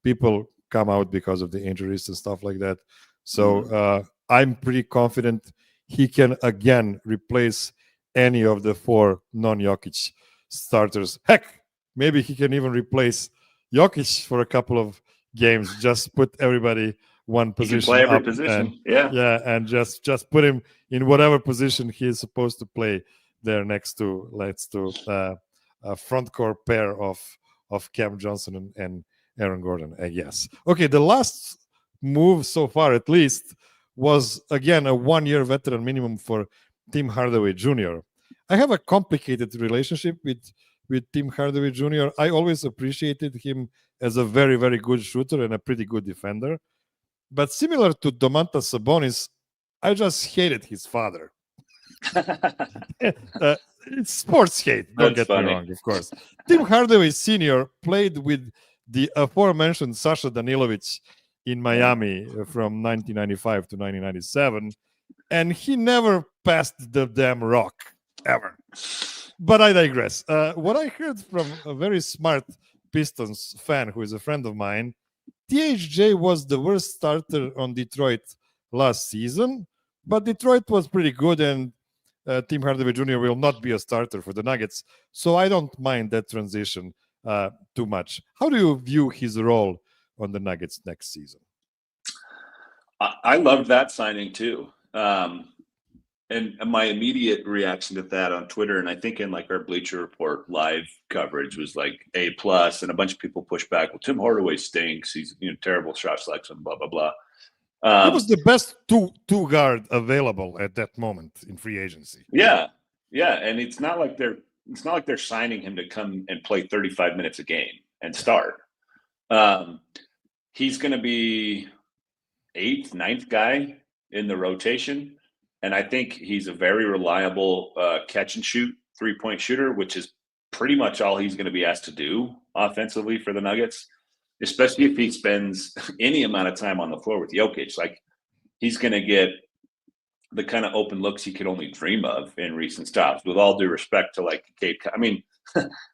people come out because of the injuries and stuff like that. So I'm pretty confident he can again replace any of the 4 non-Jokić starters. Heck, maybe he can even replace Jokić for a couple of games. Just put everybody one position. He can play every position. And just put him in whatever position he is supposed to play there next to a front court pair of Cam Johnson and Aaron Gordon, I guess. Okay, the last move so far, at least, was again a 1-year veteran minimum for Tim Hardaway Jr. I have a complicated relationship with Tim Hardaway Jr. I always appreciated him as a very, very good shooter and a pretty good defender. But similar to Domantas Sabonis, I just hated his father. It's sports hate, don't get me wrong, of course. Tim Hardaway Sr. played with the aforementioned Sasha Danilovic in Miami from 1995 to 1997, and he never passed the damn rock, ever. But I digress. What I heard from a very smart Pistons fan who is a friend of mine, THJ was the worst starter on Detroit last season, but Detroit was pretty good, and Tim Hardaway Jr. will not be a starter for the Nuggets, so I don't mind that transition too much. How do you view his role on the Nuggets next season? I loved that signing too. And my immediate reaction to that on Twitter, and I think in our Bleacher Report live coverage, was A+, and a bunch of people pushed back. Well, Tim Hardaway stinks. He's terrible shot selection, blah blah blah. He was the best two guard available at that moment in free agency. Yeah, and it's not like they're signing him to come and play 35 minutes a game and start. He's going to be 8th, 9th guy in the rotation. And I think he's a very reliable catch and shoot 3-point shooter, which is pretty much all he's going to be asked to do offensively for the Nuggets, especially if he spends any amount of time on the floor with Jokić. He's going to get the kind of open looks he could only dream of in recent stops, with all due respect to Cade. I mean,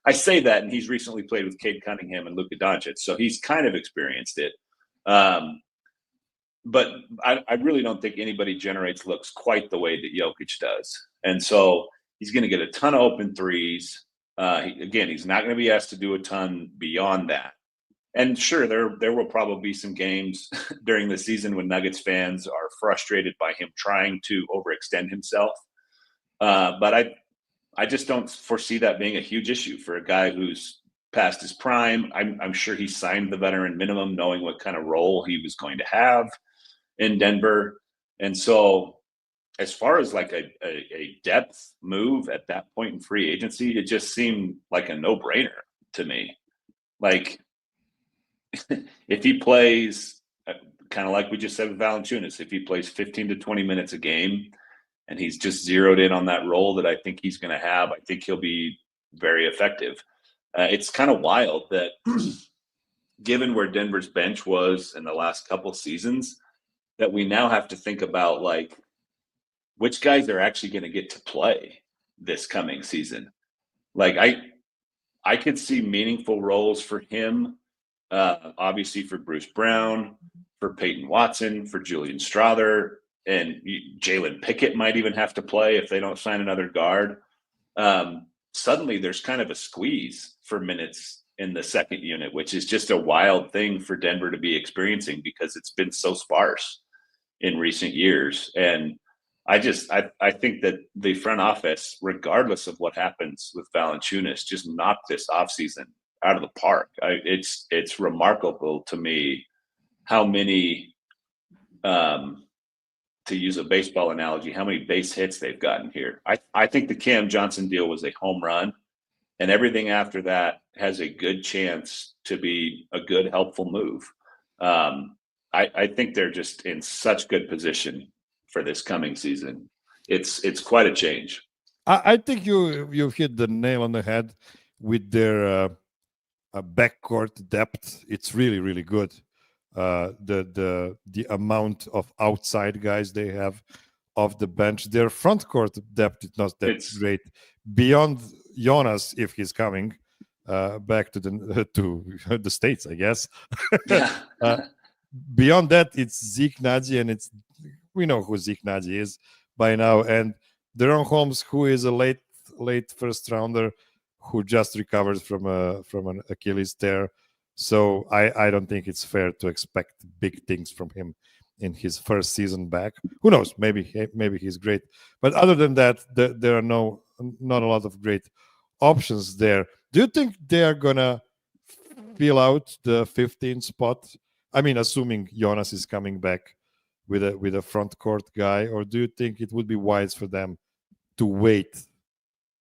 I say that, and he's recently played with Cade Cunningham and Luka Doncic, so he's kind of experienced it. But I really don't think anybody generates looks quite the way that Jokić does. And so he's going to get a ton of open threes. He's not going to be asked to do a ton beyond that. And sure, there will probably be some games during the season when Nuggets fans are frustrated by him trying to overextend himself. But I just don't foresee that being a huge issue for a guy who's past his prime. I'm sure he signed the veteran minimum knowing what kind of role he was going to have in Denver. And so as far as a depth move at that point in free agency, it just seemed like a no-brainer to me. If he plays, kind of like we just said with Valanciunas, if he plays 15 to 20 minutes a game and he's just zeroed in on that role that I think he's going to have, I think he'll be very effective. It's kind of wild that given where Denver's bench was in the last couple seasons, that we now have to think about which guys are actually going to get to play this coming season. Like I could see meaningful roles for him, obviously for Bruce Brown, for Peyton Watson, for Julian Strother, and Jalen Pickett might even have to play if they don't sign another guard. Suddenly there's kind of a squeeze for minutes in the second unit, which is just a wild thing for Denver to be experiencing because it's been so sparse in recent years. And I think that the front office, regardless of what happens with Valanciunas, just knocked this offseason out of the park. It's remarkable to me how many, to use a baseball analogy, how many base hits they've gotten here. I think the Cam Johnson deal was a home run, and everything after that has a good chance to be a good, helpful move. I think they're just in such good position for this coming season. It's quite a change. I think you hit the nail on the head with their backcourt depth. It's really, really good. The amount of outside guys they have off the bench. Their front court depth is not that great. Beyond Jonas, if he's coming back to the States, I guess. Beyond that, it's Zeke Naji, and we know who Zeke Naji is by now, and Deron Holmes, who is a late first rounder who just recovered from an Achilles tear. So I don't think it's fair to expect big things from him in his first season back. Who knows? Maybe he's great, but other than that, there are not a lot of great options there. Do you think they are gonna fill out the 15th spot? I mean, assuming Jonas is coming back with a front court guy, or do you think it would be wise for them to wait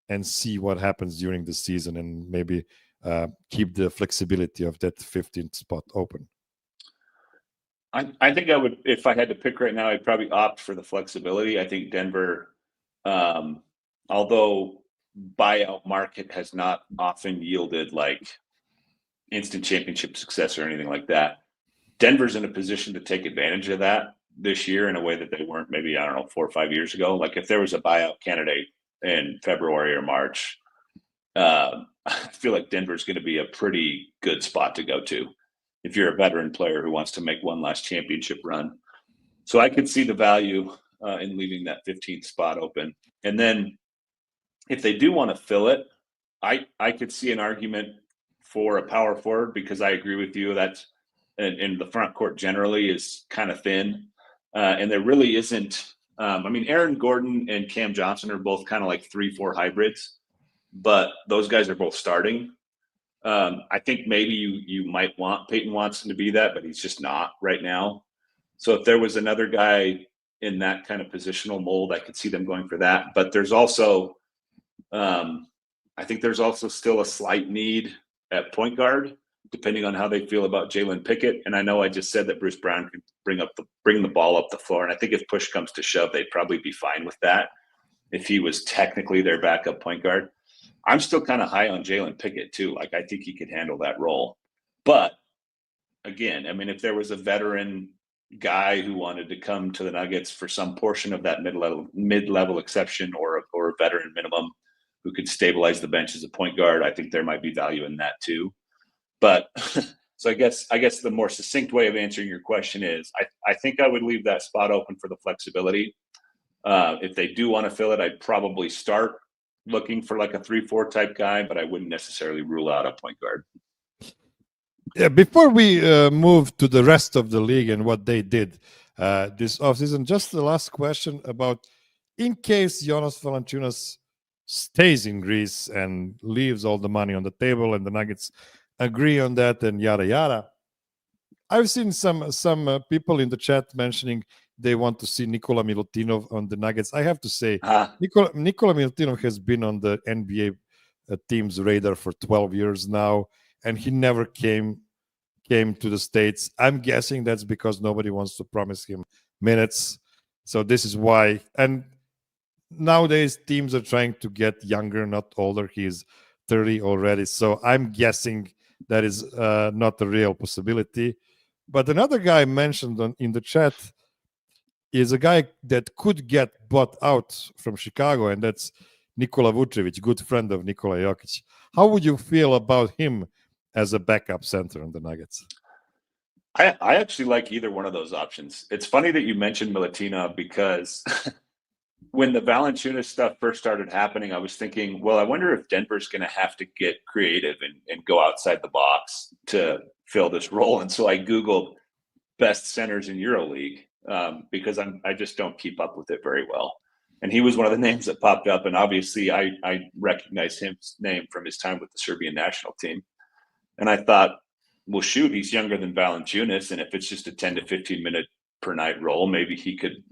and see what happens during the season and maybe keep the flexibility of that 15th spot open? I think I would, if I had to pick right now, I'd probably opt for the flexibility. I think Denver, although buyout market has not often yielded like instant championship success or anything like that, Denver's in a position to take advantage of that this year in a way that they weren't maybe, 4 or 5 years ago. Like if there was a buyout candidate in February or March, I feel like Denver's going to be a pretty good spot to go to if you're a veteran player who wants to make one last championship run. So I could see the value in leaving that 15th spot open. And then if they do want to fill it, I could see an argument for a power forward, because I agree with you that in the front court generally is kind of thin. And there really isn't, Aaron Gordon and Cam Johnson are both kind of like 3-4 hybrids, but those guys are both starting. I think maybe you might want Peyton Watson to be that, but he's just not right now. So if there was another guy in that kind of positional mold, I could see them going for that. But there's also, I think there's also still a slight need at point guard, depending on how they feel about Jalen Pickett. And I know I just said that Bruce Brown could bring the ball up the floor. And I think if push comes to shove, they'd probably be fine with that if he was technically their backup point guard. I'm still kind of high on Jalen Pickett too. Like I think he could handle that role. But again, if there was a veteran guy who wanted to come to the Nuggets for some portion of that mid-level exception or a veteran minimum who could stabilize the bench as a point guard, I think there might be value in that too. But so I guess the more succinct way of answering your question is I think I would leave that spot open for the flexibility. If they do want to fill it, I'd probably start looking for like a 3-4 type guy, but I wouldn't necessarily rule out a point guard. Yeah, before we move to the rest of the league and what they did this offseason, just the last question about, in case Jonas Valančiūnas stays in Greece and leaves all the money on the table and the Nuggets agree on that and yada yada. I've seen some people in the chat mentioning they want to see Nikola Milutinov on the Nuggets. I have to say, Nikola Milutinov has been on the NBA team's radar for 12 years now, and he never came to the States. I'm guessing that's because nobody wants to promise him minutes. So this is why. And nowadays, teams are trying to get younger, not older. He's 30 already. So I'm guessing that is not a real possibility. But another guy mentioned in the chat, is a guy that could get bought out from Chicago, and that's Nikola Vucevic, good friend of Nikola Jokić. How would you feel about him as a backup center on the Nuggets? I actually like either one of those options. It's funny that you mentioned Milutinov because when the Valanciunas stuff first started happening, I was thinking, well, I wonder if Denver's going to have to get creative and go outside the box to fill this role. And so I Googled best centers in EuroLeague because I just don't keep up with it very well. And he was one of the names that popped up. And obviously I recognized his name from his time with the Serbian national team. And I thought, well, shoot, he's younger than Valanciunas. And if it's just a 10 to 15 minute per night role, maybe he could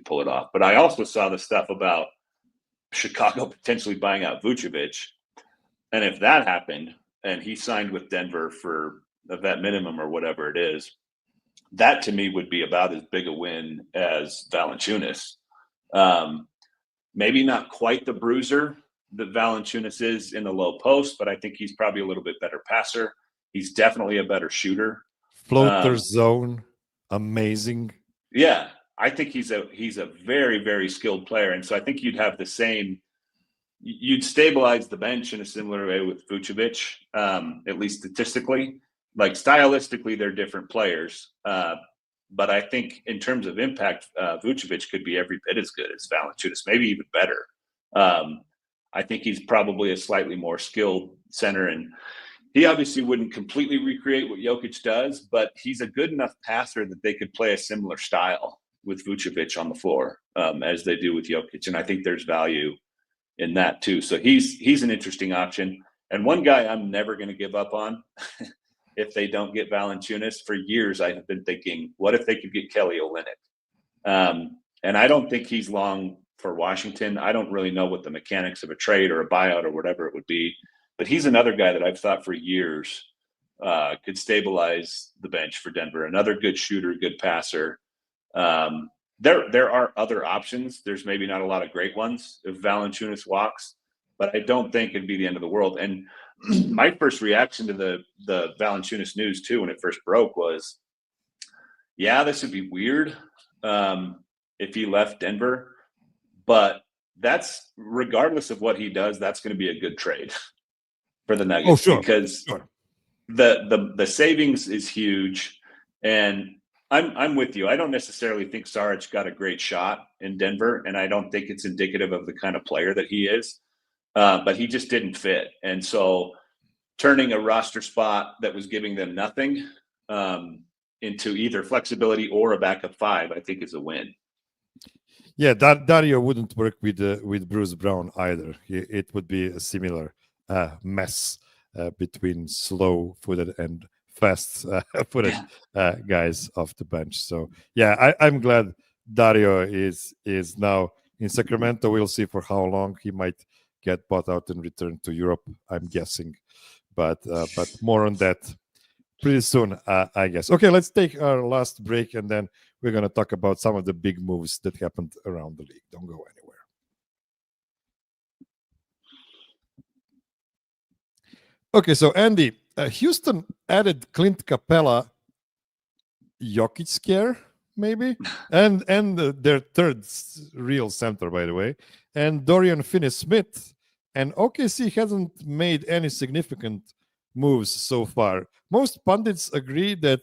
pull it off. But I also saw the stuff about Chicago potentially buying out Vucevic. And if that happened and he signed with Denver for a vet minimum or whatever it is, that to me would be about as big a win as Valanciunas. Maybe not quite the bruiser that Valanciunas is in the low post, but I think he's probably a little bit better passer. He's definitely a better shooter. Floater zone, amazing. Yeah, I think he's a very, very skilled player. And so I think you'd have the same, you'd stabilize the bench in a similar way with Vucevic, at least statistically. Like stylistically, they're different players. But I think in terms of impact, Vucevic could be every bit as good as Valanciunas, maybe even better. I think he's probably a slightly more skilled center, and he obviously wouldn't completely recreate what Jokić does, but he's a good enough passer that they could play a similar style with Vucevic on the floor as they do with Jokić. And I think there's value in that too. So he's an interesting option. And one guy I'm never going to give up on if they don't get Valanciunas. For years, I have been thinking, what if they could get Kelly Olynyk? And I don't think he's long for Washington. I don't really know what the mechanics of a trade or a buyout or whatever it would be. But he's another guy that I've thought for years could stabilize the bench for Denver. Another good shooter, good passer. There are other options. There's maybe not a lot of great ones if Valanciunas walks, but I don't think it'd be the end of the world. And my first reaction to the Valanciunas news too, when it first broke, was, yeah, this would be weird if he left Denver, but that's, regardless of what he does, that's going to be a good trade for the Nuggets. Oh, sure. Because sure. the savings is huge. And I'm with you. I don't necessarily think Šarić got a great shot in Denver, and I don't think it's indicative of the kind of player that he is. But he just didn't fit. And so turning a roster spot that was giving them nothing into either flexibility or a backup five, I think is a win. Yeah, Dario wouldn't work with Bruce Brown either. It would be a similar mess between slow-footed and fast-footed guys off the bench. So, yeah, I'm glad Dario is now in Sacramento. We'll see for how long. He might get bought out and return to Europe, I'm guessing. But more on that pretty soon, I guess. Okay, let's take our last break, and then we're going to talk about some of the big moves that happened around the league. Don't go anywhere. Okay, so Andy, Houston added Clint Capella, Jokić scare, maybe, and their third real center, by the way, and Dorian Finney-Smith. And OKC hasn't made any significant moves so far. Most pundits agree that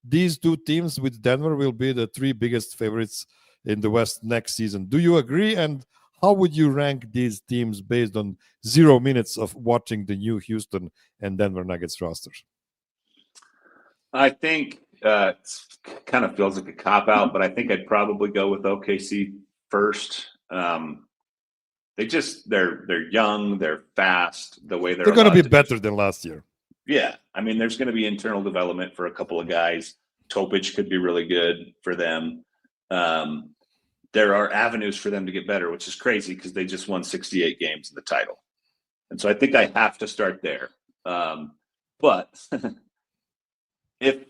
these two teams with Denver will be the three biggest favorites in the West next season. Do you agree? And how would you rank these teams based on 0 minutes of watching the new Houston and Denver Nuggets rosters? I think it kind of feels like a cop-out, but I think I'd probably go with OKC first. They're young, they're fast. The way they're going to be better than last year. Yeah, I mean, there's going to be internal development for a couple of guys. Topic could be really good for them. There are avenues for them to get better, which is crazy because they just won 68 games in the title. And so I think I have to start there. But if,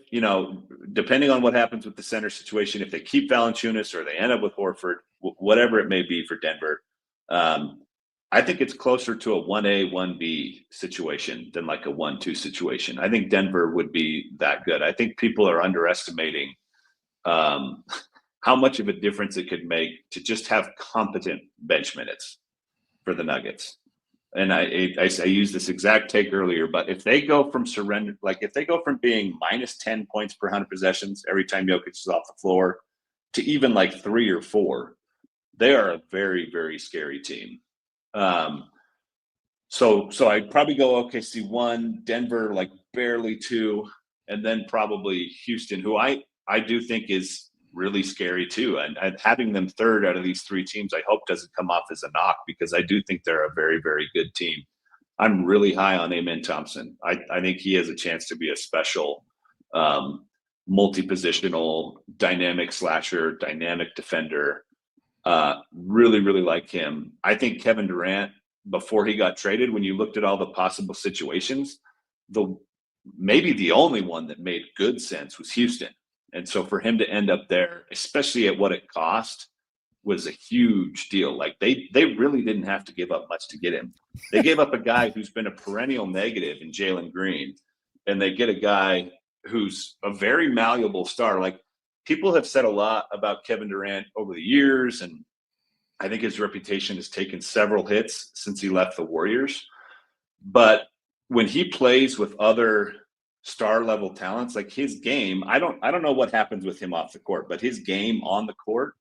depending on what happens with the center situation, if they keep Valanciunas or they end up with Horford, whatever it may be for Denver, I think it's closer to a 1A, 1B situation than like a 1-2 situation. I think Denver would be that good. I think people are underestimating how much of a difference it could make to just have competent bench minutes for the Nuggets. And I used this exact take earlier, but if they go from if they go from being minus 10 points per 100 possessions every time Jokić is off the floor to even like 3 or 4, they are a very, very scary team. So I'd probably go OKC 1, Denver like barely 2, and then probably Houston, who I do think is really scary too. And having them third out of these 3 teams, I hope doesn't come off as a knock, because I do think they're a very, very good team. I'm really high on Amen Thompson. I think he has a chance to be a special multi-positional dynamic slasher, dynamic defender. Really, really like him. I think Kevin Durant, before he got traded, when you looked at all the possible situations, maybe the only one that made good sense was Houston. And so for him to end up there, especially at what it cost, was a huge deal. Like they really didn't have to give up much to get him. They gave up a guy who's been a perennial negative in Jalen Green, and they get a guy who's a very malleable star. Like, people have said a lot about Kevin Durant over the years, and I think his reputation has taken several hits since he left the Warriors. But when he plays with other star level talents, like his game, I don't know what happens with him off the court, but his game on the court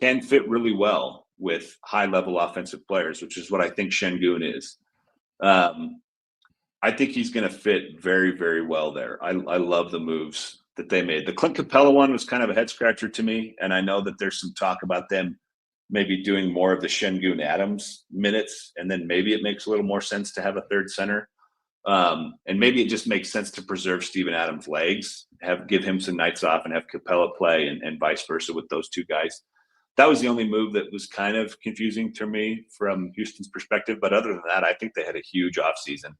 can fit really well with high level offensive players, which is what I think Şengün is. I think he's going to fit very, very well there. I love the moves that they made. The Clint Capella one was kind of a head scratcher to me, and I know that there's some talk about them maybe doing more of the Şengün Adams minutes, and then maybe it makes a little more sense to have a third center. And maybe it just makes sense to preserve Steven Adams' legs, give him some nights off, and have Capella play, and vice versa with those 2 guys. That was the only move that was kind of confusing to me from Houston's perspective. But other than that, I think they had a huge offseason.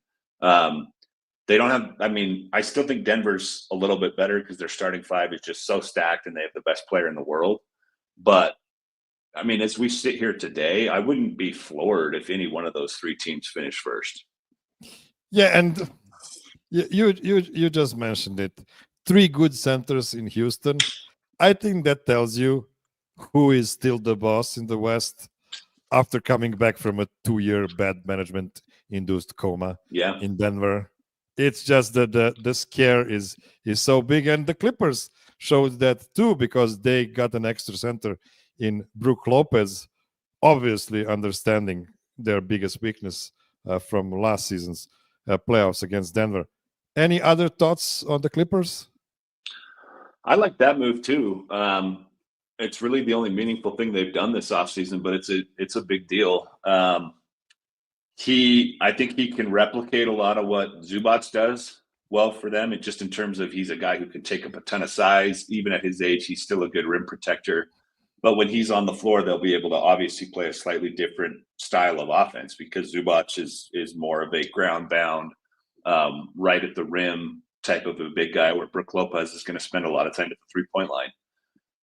They don't have, I still think Denver's a little bit better because their starting 5 is just so stacked and they have the best player in the world. But as we sit here today, I wouldn't be floored if any one of those 3 teams finish first. Yeah, and you just mentioned it. 3 good centers in Houston. I think that tells you who is still the boss in the West after coming back from a 2-year bad management-induced coma in Denver. It's just that the scare is so big, and the Clippers showed that too, because they got an extra center in Brook Lopez, obviously understanding their biggest weakness from last season's playoffs against Denver. Any other thoughts on the Clippers? I like that move too. It's really the only meaningful thing they've done this offseason, but it's a big deal. I think he can replicate a lot of what Zubac does well for them, and just in terms of he's a guy who can take up a ton of size. Even at his age, he's still a good rim protector. But when he's on the floor, they'll be able to obviously play a slightly different style of offense, because Zubac is more of a ground bound, right at the rim type of a big guy, where Brook Lopez is going to spend a lot of time at the 3-point line.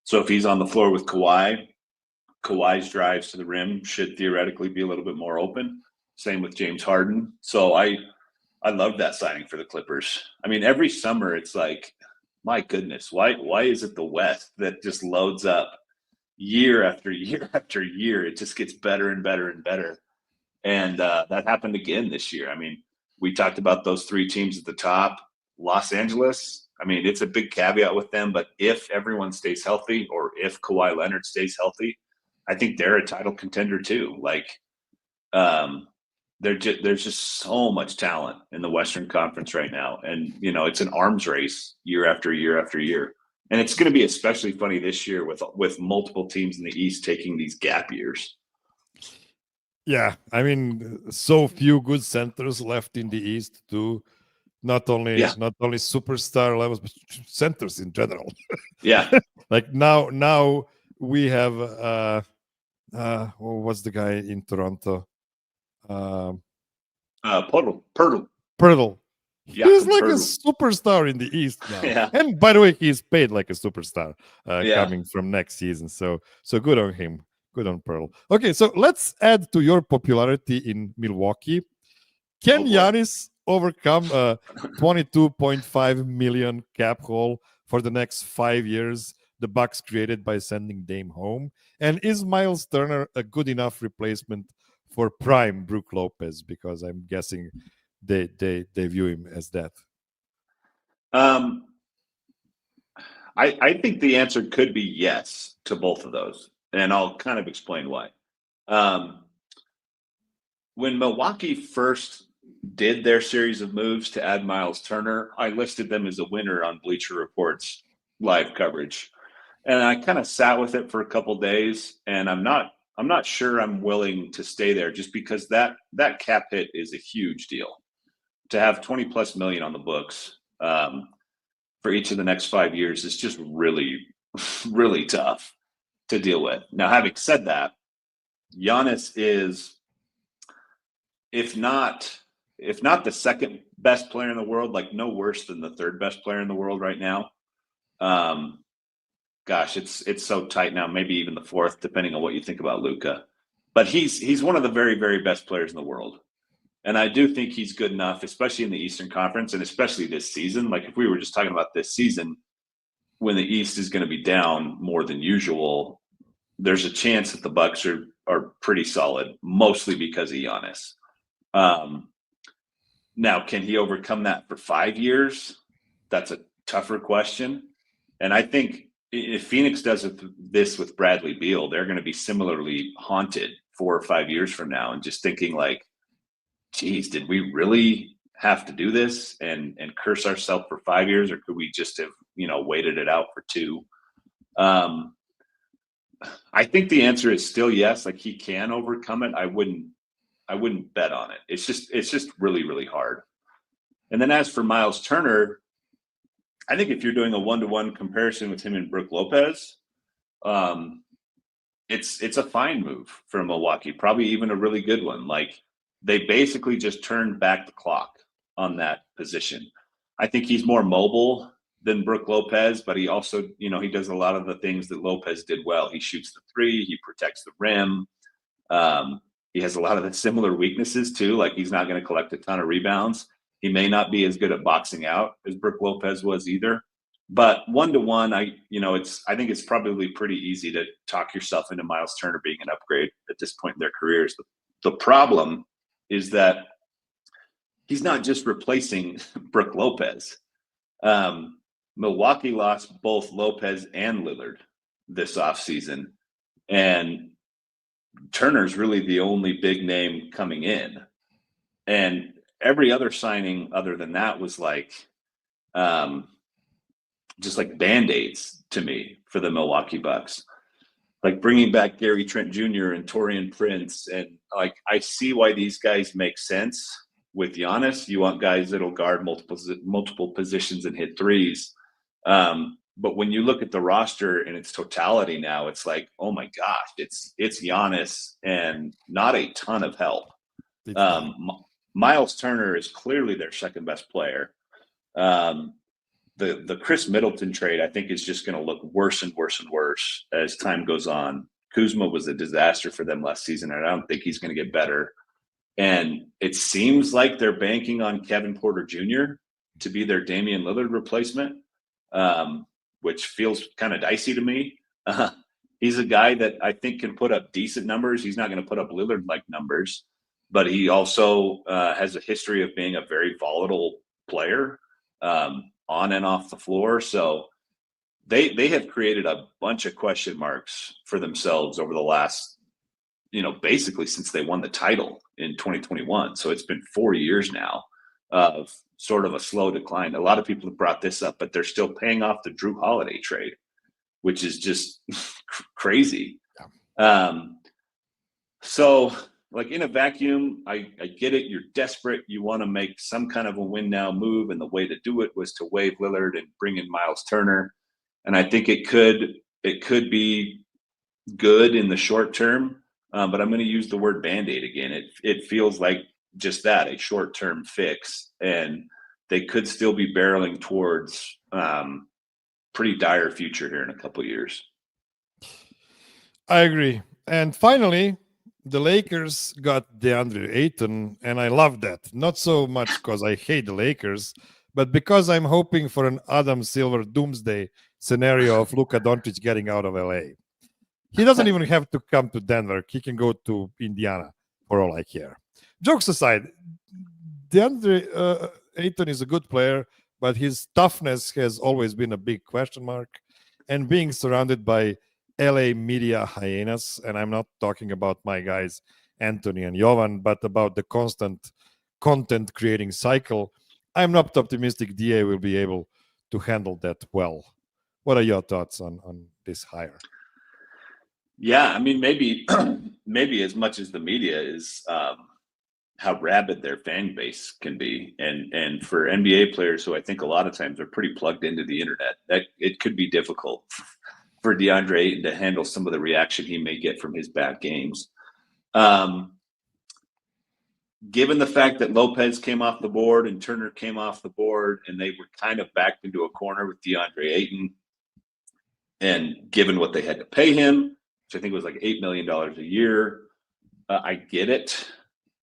So if he's on the floor with Kawhi's drives to the rim should theoretically be a little bit more open. Same with James Harden. So I love that signing for the Clippers. Every summer it's like, my goodness, why is it the West that just loads up year after year after year? It just gets better and better and better. And that happened again this year. We talked about those 3 teams at the top. Los Angeles, it's a big caveat with them, but if everyone stays healthy, or if Kawhi Leonard stays healthy, I think they're a title contender too. There's just so much talent in the Western Conference right now. And, it's an arms race year after year after year. And it's going to be especially funny this year with multiple teams in the East taking these gap years. Yeah, so few good centers left in the East too. Not only superstar levels, but centers in general. Yeah. Like now we have what's the guy in Toronto? Pirtle. Yeah, he's like a superstar in the East now. Yeah. And by the way, he's paid like a superstar coming from next season. So good on him. Good on Pearl. Okay, so let's add to your popularity in Milwaukee. Can Giannis overcome a $22.5 million cap hole for the next 5 years the Bucks created by sending Dame home? And is Miles Turner a good enough replacement for prime Brook Lopez? Because I'm guessing they view him as that. I think the answer could be yes to both of those, and I'll kind of explain why. When Milwaukee first did their series of moves to add Miles Turner, I listed them as a winner on Bleacher Report's live coverage, and I kind of sat with it for a couple days, and I'm not sure I'm willing to stay there just because that cap hit is a huge deal. To have 20 plus million on the books for each of the next 5 years is just really, really tough to deal with. Now, having said that, Giannis is, if not the second best player in the world, like no worse than the third best player in the world right now. Gosh, it's so tight now, maybe even the fourth, depending on what you think about Luka. But he's one of the very, very best players in the world. And I do think he's good enough, especially in the Eastern Conference, and especially this season. Like if we were just talking about this season, when the East is going to be down more than usual, there's a chance that the Bucks are pretty solid, mostly because of Giannis. Now, can he overcome that for 5 years? That's a tougher question. And I think if Phoenix does this with Bradley Beal, they're going to be similarly haunted 4 or 5 years from now and just thinking like, geez, did we really have to do this and curse ourselves for 5 years, or could we just have, waited it out for 2? I think the answer is still yes. Like he can overcome it. I wouldn't bet on it. It's just really, really hard. And then as for Miles Turner, I think if you're doing a 1-to-1 comparison with him and Brook Lopez, it's a fine move for Milwaukee, probably even a really good one. Like they basically just turned back the clock on that position. I think he's more mobile than Brook Lopez, but he also, he does a lot of the things that Lopez did well. He shoots the three, he protects the rim. He has a lot of the similar weaknesses too. Like he's not going to collect a ton of rebounds. He may not be as good at boxing out as Brook Lopez was either. But 1-to-1, I think it's probably pretty easy to talk yourself into Miles Turner being an upgrade at this point in their careers. The problem is that he's not just replacing Brook Lopez. Milwaukee lost both Lopez and Lillard this offseason. And Turner's really the only big name coming in. And every other signing other than that was like just like Band-Aids to me for the Milwaukee Bucks. Like bringing back Gary Trent Jr. and Taurean Prince. And like I see why these guys make sense with Giannis. You want guys that'll guard multiple positions and hit threes. But when you look at the roster in its totality now, it's like, oh my gosh, it's Giannis and not a ton of help. Miles Turner is clearly their second best player. The Chris Middleton trade, I think, is just going to look worse and worse and worse as time goes on. Kuzma was a disaster for them last season, and I don't think he's going to get better. And it seems like they're banking on Kevin Porter Jr. to be their Damian Lillard replacement, which feels kind of dicey to me. He's a guy that I think can put up decent numbers. He's not going to put up Lillard-like numbers, but he also has a history of being a very volatile player on and off the floor. So they have created a bunch of question marks for themselves over the last, basically since they won the title in 2021. So it's been 4 years now of sort of a slow decline. A lot of people have brought this up, but they're still paying off the Drew Holiday trade, which is just crazy. So like in a vacuum, I get it. You're desperate. You want to make some kind of a win now move. And the way to do it was to waive Lillard and bring in Miles Turner. And I think it could be good in the short term. But I'm going to use the word Band-Aid again. It feels like just that, a short-term fix. And they could still be barreling towards pretty dire future here in a couple of years. I agree. And finally, the Lakers got DeAndre Ayton, and I love that. Not so much because I hate the Lakers, but because I'm hoping for an Adam Silver doomsday scenario of Luka Doncic getting out of LA. He doesn't even have to come to Denver. He can go to Indiana for all I care. Jokes aside, DeAndre Ayton is a good player, but his toughness has always been a big question mark. And being surrounded by LA media hyenas, and I'm not talking about my guys, Anthony and Jovan, but about the constant content creating cycle, I'm not optimistic DA will be able to handle that well. What are your thoughts on this hire? Yeah, I mean, maybe as much as the media is how rabid their fan base can be, and for NBA players who I think a lot of times are pretty plugged into the internet, that it could be difficult for DeAndre Ayton to handle some of the reaction he may get from his bad games. Given the fact that Lopez came off the board and Turner came off the board, and they were kind of backed into a corner with DeAndre Ayton, and given what they had to pay him, which I think was like $8 million a year, I get it.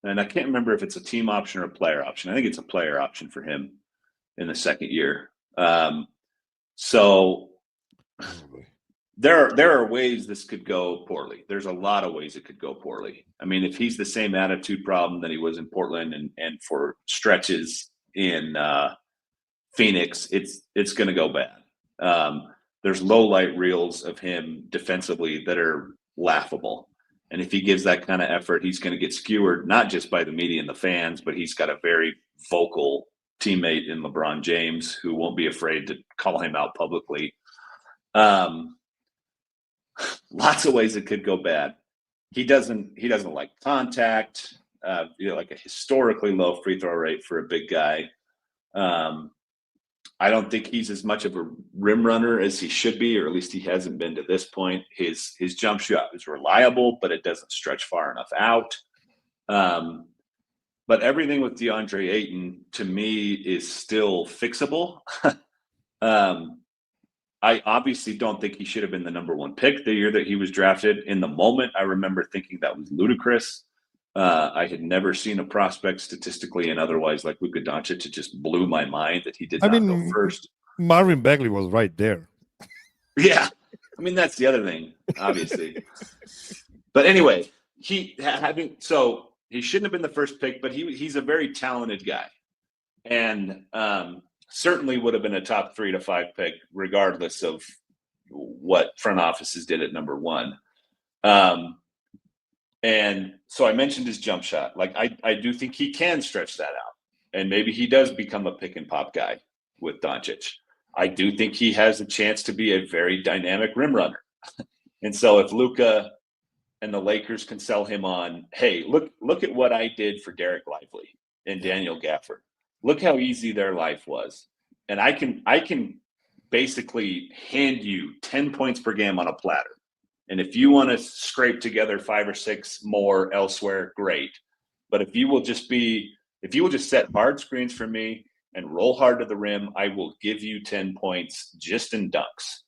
And I can't remember if it's a team option or a player option. I think it's a player option for him in the second year. So there are ways this could go poorly. There's a lot of ways it could go poorly. I mean, if he's the same attitude problem that he was in Portland and for stretches in Phoenix, it's going to go bad. There's low light reels of him defensively that are laughable. And if he gives that kind of effort, he's going to get skewered, not just by the media and the fans, but he's got a very vocal teammate in LeBron James who won't be afraid to call him out publicly. Lots of ways it could go bad. He doesn't like contact, like a historically low free throw rate for a big guy. I don't think he's as much of a rim runner as he should be, or at least he hasn't been to this point. His jump shot is reliable, but it doesn't stretch far enough out. But everything with DeAndre Ayton, to me, is still fixable. I obviously don't think he should have been the number one pick the year that he was drafted. In the moment, I remember thinking that was ludicrous. I had never seen a prospect statistically and otherwise like Luka Doncic. It just blew my mind that he did not go first. Marvin Bagley was right there. Yeah. I mean, that's the other thing, obviously. But anyway, he shouldn't have been the first pick, but he's a very talented guy. And certainly would have been a top 3 to 5 pick, regardless of what front offices did at number 1. And so I mentioned his jump shot. Like, I do think he can stretch that out. And maybe he does become a pick and pop guy with Doncic. I do think he has a chance to be a very dynamic rim runner. And so if Luka and the Lakers can sell him on, hey, look at what I did for Derek Lively and Daniel Gafford. Look how easy their life was. And I can basically hand you 10 points per game on a platter. And if you want to scrape together 5 or 6 more elsewhere, great. But if you will just set hard screens for me and roll hard to the rim, I will give you 10 points just in dunks.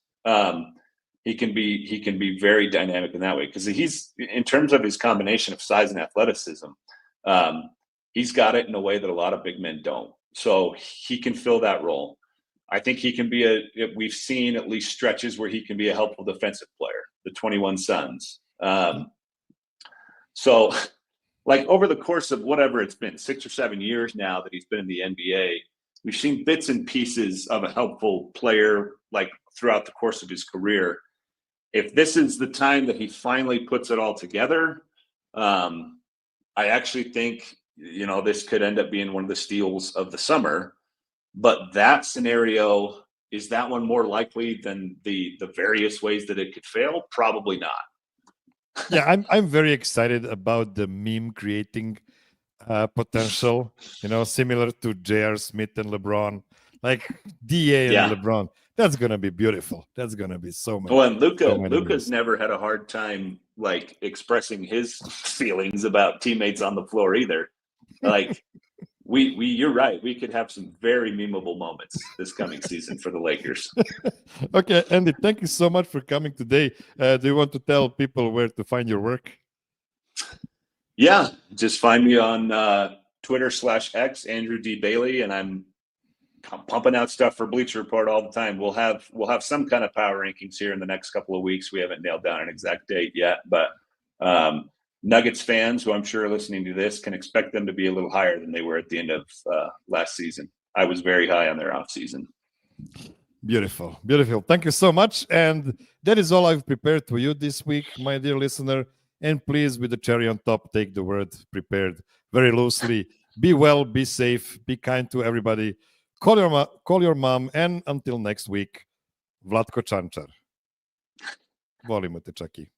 He can be very dynamic in that way because he's, in terms of his combination of size and athleticism, he's got it in a way that a lot of big men don't. So he can fill that role. I think he can be we've seen at least stretches where he can be a helpful defensive player, the 21 Suns. So like over the course of whatever it's been, 6 or 7 years now that he's been in the NBA, we've seen bits and pieces of a helpful player like throughout the course of his career. If this is the time that he finally puts it all together, I actually think, this could end up being one of the steals of the summer. But that scenario, is that one more likely than the various ways that it could fail? Probably not. Yeah, I'm very excited about the meme creating potential, similar to J.R. Smith and LeBron, like DA and LeBron. That's going to be beautiful. That's going to be so much. Well, and Luka's never had a hard time like expressing his feelings about teammates on the floor either. Like you're right. We could have some very memeable moments this coming season for the Lakers. Okay, Andy, thank you so much for coming today. Do you want to tell people where to find your work? Yeah, just find me on Twitter /X, Andrew D. Bailey, and I'm pumping out stuff for Bleacher Report all the time. We'll have some kind of power rankings here in the next couple of weeks. We haven't nailed down an exact date yet, but Nuggets fans who I'm sure are listening to this can expect them to be a little higher than they were at the end of last season. I was very high on their offseason. Beautiful. Thank you so much. And that is all I've prepared for you this week, my dear listener. And please, with the cherry on top, take the word prepared very loosely. Be well, be safe, be kind to everybody. Call your mom, and until next week, Vlatko Čančar. Volimo te, Čaki.